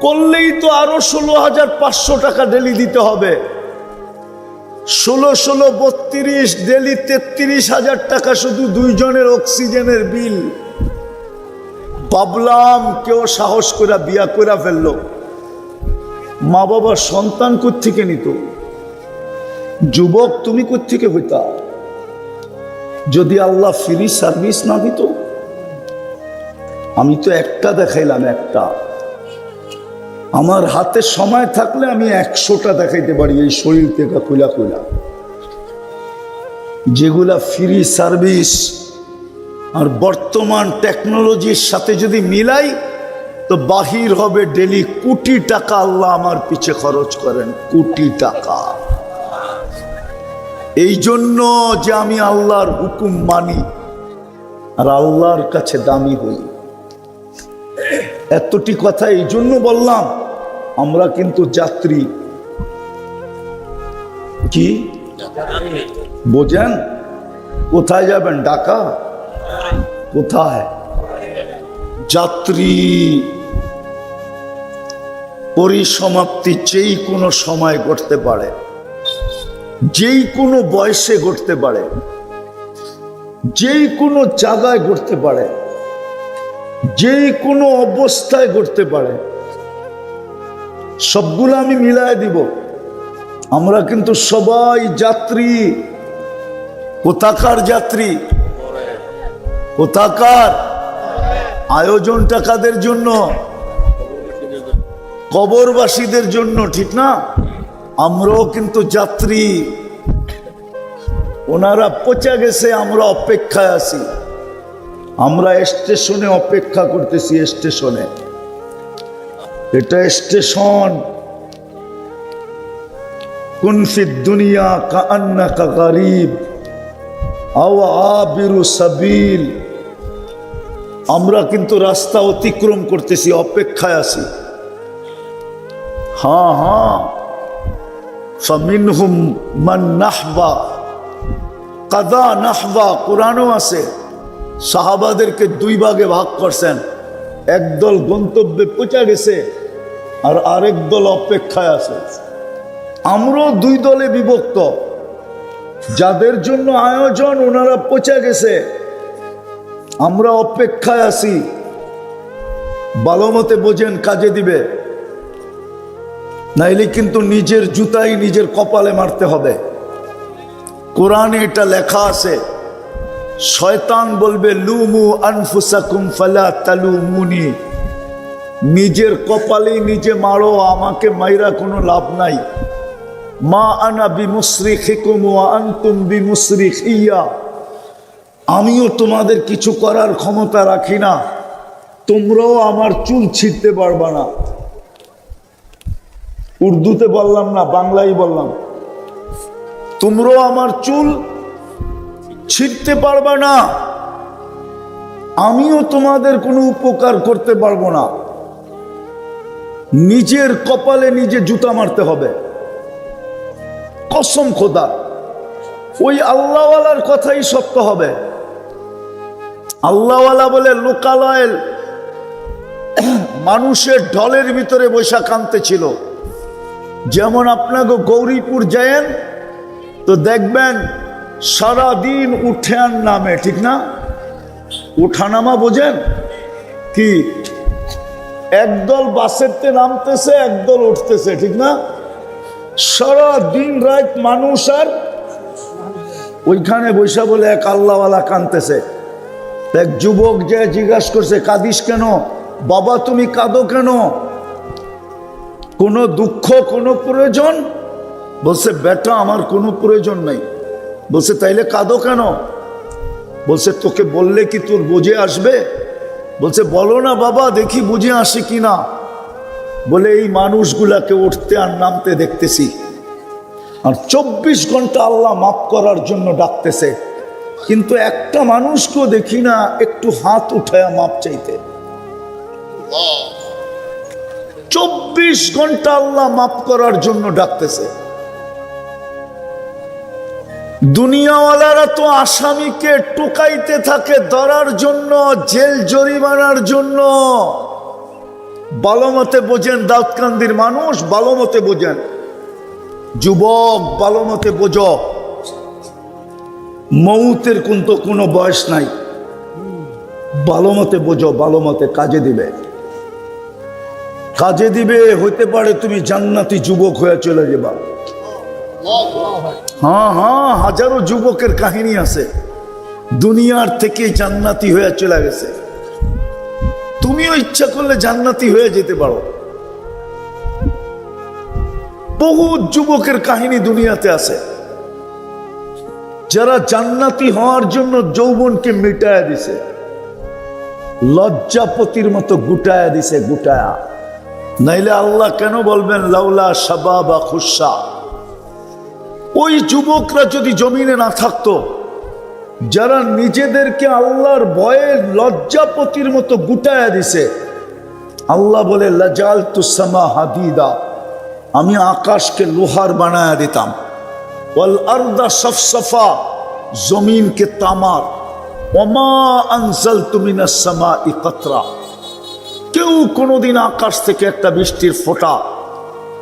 করলেই তো আরো 16,500 টাকা ডেলি দিতে হবে। 16-16-32 ডেলি 33,000 টাকা শুধু দুইজনের অক্সিজেনের বিল। ভাবলাম কেউ সাহস করে বিয়া করে ফেললো, মা বাবা সন্তান কোত্থেকে নিত? যুবক তুমি কোত্থেকে হইতা যদি আল্লাহ ফ্রি সার্ভিস না দিত? আমি তো একটা দেখাইলাম, একটা। আমার হাতে সময় থাকলে আমি 100টা দেখাইতে পারি এই শরীর থেকে খুলা খুলা, যেগুলা ফ্রি সার্ভিস। আর বর্তমান টেকনোলজির সাথে যদি মিলাই তো বাহির হবে ডেলি কোটি টাকা আল্লাহ আমার পিছে খরচ করেন, কোটি টাকা। এই জন্য যে আমি আল্লাহর হুকুম মানি আর আল্লাহর কাছে দামি হই। এতটি কথা এই জন্য বললাম, আমরা কিন্তু যাত্রী। কি বোঝেন? কোথায় যাবেন? ঢাকা? কোথায়? যাত্রী। পরিসমাপ্তি যেই কোনো সময় ঘটতে পারে, যেই কোনো বয়সে ঘটতে পারে, যেই কোনো জায়গায় ঘটতে পারে, যেই কোনো অবস্থায় ঘটতে পারে। সবগুলো আমি মিলায় দিব। আমরা কিন্তু সবাই যাত্রী। কোথাকার যাত্রী? কোথাকার? আয়োজনটা কাদের জন্য? কবরবাসীদের জন্য, ঠিক না? আমরাও কিন্তু যাত্রী। ওনারা পচে গেছে, আমরা অপেক্ষায় আছি। আমরা স্টেশনে অপেক্ষা করতেছি, স্টেশনে। এটা স্টেশন। কুন ফিদ দুনিয়া কাআন্নাকা গারিব আও আবিরু সাবিল। আমরা কিন্তু রাস্তা অতিক্রম করতেছি, অপেক্ষায় আছি। হ্যাঁ হ্যাঁ, ফামিনহুম মান নাহবা কাদা নাহবা। কোরআনও আছে, সাহাবাদেরকে 2 ভাগে ভাগ করছেন। একদল গন্তব্যে পৌঁছে গেছে আর আরেক দল অপেক্ষায় আছে। আমরাও 2 দলে বিভক্ত। যাদের জন্য আয়োজন ওনারা পৌঁছে গেছে, আমরা অপেক্ষায় আছি। ভালো মতে বোঝেন, কাজে দিবে, নাইলে কিন্তু নিজের জুতাই নিজের কপালে মারতে হবে। কোরআনে এটা লেখা আছে। শয়তান বলবে লুমু আনফুসাকুম ফালা তালুমুনি। নিজের কপালেই নিজে মারো, আমাকে মাইরা কোনো লাভ নাই। মা আনা বিমুসরিখিকুম ওয়া আনতুম বিমুসরিখিয়া। আমিও তোমাদের কিছু করার ক্ষমতা রাখি না, তোমরাও আমার চুল ছিঁড়তে পারবা না। উর্দুতে বললাম না, বাংলায় বললাম। তোমরাও আমার চুল ছিঁড়তে পারবা না, আমিও তোমাদের কোনো উপকার করতে পারবো না। নিজের কপালে নিজে জুতা মারতে হবে, কসম খোদা। ওই আল্লাহওয়ালার কথাই সত্য হবে। আল্লাহওয়ালা বলে লোকালয়ে মানুষের ঢলের ভিতরে বৈশা কাঁদতে ছিল। যেমন আপনাকে গৌরীপুর যায়েন তো দেখবেন সারাদিন উঠান নামে, ঠিক না? উঠানামা বোঝেন কি? একদল বাসেরতে নামতেছে, একদল উঠতেছে, ঠিক না? সারা দিন রাত মানুষ আর ওইখানে বৈশা বলে এক আল্লাহওয়ালা কাঁদতেছে। এক যুবক যে জিজ্ঞাসা করছে, কাঁদিস কেন বাবা, তুমি কাঁদো কেন, কোনো দুঃখ কোনো প্রয়োজন? বলছে, বেটা আমার কোনো প্রয়োজন নাই। বলছে, তাইলে কাঁদো কেন? বলছে, তোকে বললে কি তোর বুঝে আসবে? বলছে, বলো না বাবা, দেখি বুঝে আসে কিনা। বলে, এই মানুষগুলাকে উঠতে আর নামতে দেখতেছি, আর 24 ঘন্টা আল্লাহ মাফ করার জন্য ডাকতেছে, কিন্তু একটা মানুষকেও দেখি না একটু হাত উঠায়া মাপ চাইতে। 24 ঘন্টা আল্লাহ মাফ করার জন্য ডাকতেছে। দুনিয়াওয়ালারা তো আসামিকে টুকাইতে থাকে ধরার জন্য, জেল জরিমানার জন্য। ভালো মতে বোঝেন, দাউদকান্দির মানুষ ভালো মতে বোঝেন, যুবক ভালো মতে বোঝো, মৌতের কিন্তু কোনো বয়স নাই। ভালো মতে বোঝো, ভালো মতে কাজে দিবে, কাজে দিবে। হইতে পারে তুমি জান্নাতি যুবক হয়ে চলে যাবা। হ্যাঁ হ্যাঁ, হাজারো যুবকের কাহিনী আছে দুনিয়ার থেকে জান্নাতি হয়ে চলে গেছে। তুমিও ইচ্ছা করলে জান্নাতি হয়ে যেতে পারো। বহু যুবকের কাহিনী দুনিয়াতে আছে যারা জান্নাতি হওয়ার জন্য যৌবনকে মিটায়া দিছে, লজ্জাপতির মতো গুটায়া দিছে, গুটায়া। নাইলে আল্লাহ কেন বলবেন লাউলা শাবাবা খুশা? ওই যুবকরা যদি জমিনে না থাকতো, যারা নিজেদেরকে আল্লাহর ভয়ে লজ্জাপতির মতো গুটায়া দিছে, আল্লাহ বলে লাজালতুস সামা হাদিদা, আমি আকাশকে লোহার বানায়া দিতাম, ওয়াল আরদা সফসফা, জমিনকে তামার, ওমা আনজালতু মিনাস সামাই কাতরা, কেউ কোনোদিন আকাশ থেকে একটা বৃষ্টির ফোঁটা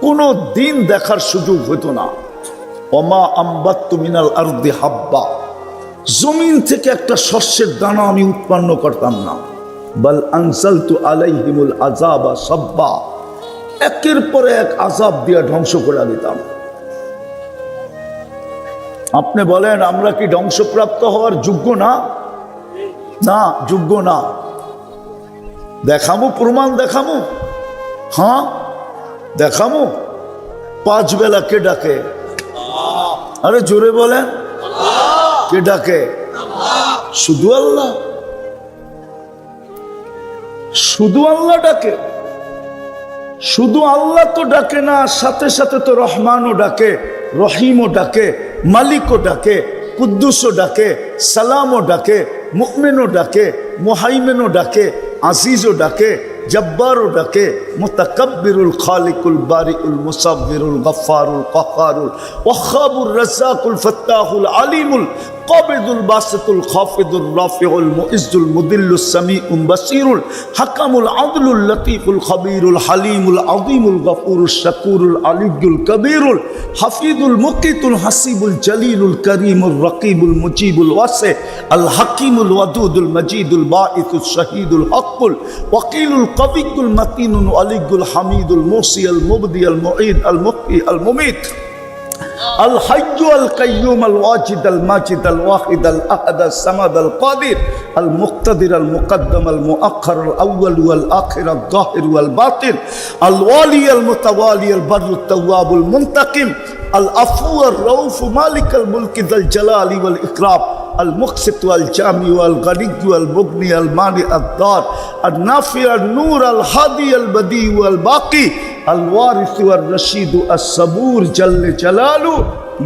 কোনো দিন দেখার সুযোগ হতো না। ওমা আম্বাত্তু মিনাল আরদি হাব্বা, জমিন থেকে একটা শস্যের দানা আমি উৎপন্ন করতাম না। বাল আনজালতু আলাইহিমুল আযাবা সাব্বা, একের পরে এক আযাব দিয়ে ধ্বংস করে দিতাম। আপনি বলেন আমরা কি ধ্বংসপ্রাপ্ত হওয়ার যোগ্য না? না, যোগ্য না। দেখামু প্রমাণ, দেখামু, হ্যাঁ দেখামু। 5 বেলা কে ডাকে? আরে জোরে বলেন, কে ডাকে? শুধু আল্লাহ, শুধু আল্লাহ ডাকে। শুধু আল্লাহ তো ডাকে না, সাথে সাথে তো রহমানও ডাকে, রহিমও ডাকে, মালিকও ডাকে, কুদ্দুসও ডাকে, সালামও ডাকে, মুমিনও ডাকে, মুহাইমিনও ডাকে, আজিজও ডাকে, জব্বারও ডাকে, মুতাকাব্বিরুল খালিকুল বারিউল মুসাব্বিরুল গফফারুল কাহ্হারুল ওয়াহ্হাবুর রাজ্জাকুল ফাত্তাহুল আলিমুল কাবিদুল বাসিতুল খাফিদুর রাফিউল মুইজ্জুল মুদিল্লুস সামিউল বাসিরুল হাকামুল আদলুল লতীফুল খবীরুল হালিমুল আযীমুল গফুরুশ শাকুরুল আলিয়্যুল কবীরুল হাফিজুল মুকিতুল হাসিবুল জলিলুল করিমুর রকিবুল মুজিবুল ওয়াসি আল হাকিমুল ওয়াদুদুল মজিদুল বাঈসুশ শাহীদুল হকুল ওয়াকিলুল কবিয়ুল মাতিনুল আলিয়্যুল হামিদুল মুসি আল মুবদি আল মুঈদ আল মুহয়ি আল মুমীত الحي القيوم الواجد الماجد الواحد الأحد الصمد القادر المقتدر المقدم المؤخر الأول والآخر الظاهر والباطن الوالي المتوالي البر التواب المنتقم العفو الرؤوف مالك الملك ذا الجلال والإكرام المقسط والجامع والغني والمغني المانع الضار النافع النور الهادي البديع والباقي الوارث والرشيد الصبور جل جلاله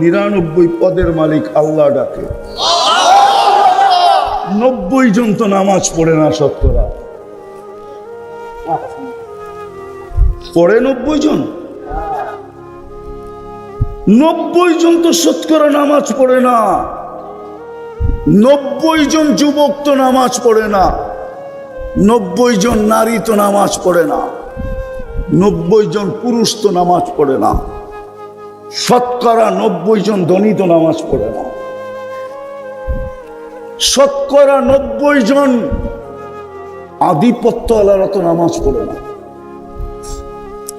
99 পদের মালিক আল্লাহ ডাকে। 90 জন তো নামাজ পড়ে না, শতকরা পড়ে 90 জন। 90 জন তো শতকরা নামাজ পড়ে না। 90 জন যুবক তো নামাজ পড়ে না। 90 জন নারী তো নামাজ পড়ে না। 90 জন পুরুষ তো নামাজ পড়ে না। শতকরা 90 জন ধনী তো নামাজ পড়ে না। শতকরা 90 জন আধিপত্যওয়ালারা তো নামাজ পড়ে না।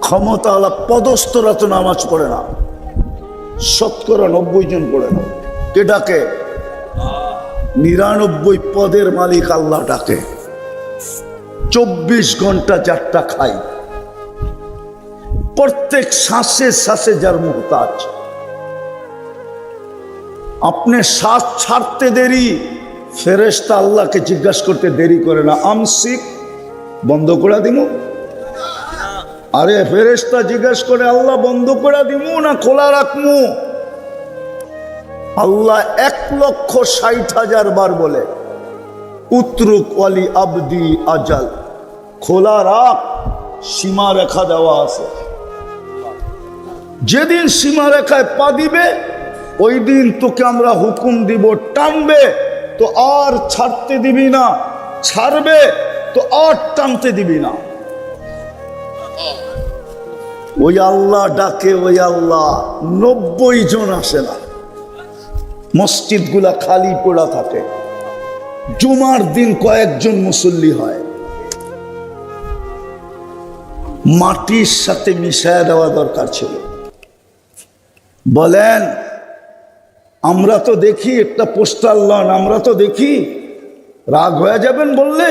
ক্ষমতাওয়ালা পদস্থরা তো নামাজ পড়ে না। শতকরা 90 জন পড়ে না। কে ডাকে? 99 পদের মালিক আল্লাহ ডাকে, 24 ঘন্টা যারটা খাই, প্রত্যেক শ্বাসে শ্বাসে যার মুহতাজ। আপনি শ্বাস ছাড়তে দেরি, ফেরেশতা আল্লাহকে জিজ্ঞাসা করতে দেরি করে না, আমসিক, বন্ধ করে দিব? আরে ফেরেশতা জিজ্ঞাসা করে আল্লাহ বন্ধ করে দিব না খোলা রাখবো? আল্লাহ 1,60,000 বার বলে উতরুক ওয়ালি আবদি আজাল, খোলা রাখ, সীমা রেখা দেওয়া আছে। যেদিন সীমা রেখায় পা দিবে ওই দিন তোকে আমরা হুকুম দিব, টানবে তো আর ছাড়তে দিবি না, ছাড়বে তো আর টানতে দিবি না। ওই আল্লাহ ডাকে, ওই আল্লাহ। 90 জন আসে না, মসজিদগুলা খালি পড়া থাকে, জুমার দিন কয়েকজন মুসল্লি হয়। মাটির সাথে মিশায়া দেওয়া দরকার ছিল। বলেন, আমরা তো দেখি একটা পোস্টার লন, আমরা তো দেখি, রাগ হয়ে যাবেন বললে?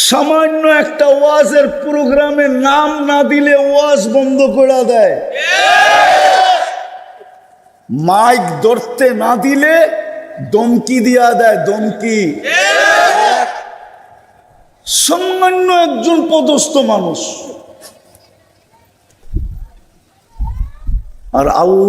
সামান্য একটা ওয়াজের প্রোগ্রামে নাম না দিলে ওয়াজ বন্ধ করে দেয়, মাইক ধরতে না দিলে দমকি দিয়া দেয়, দমকি। সামান্য একজন পদস্থ মানুষ, আর আল্লাহ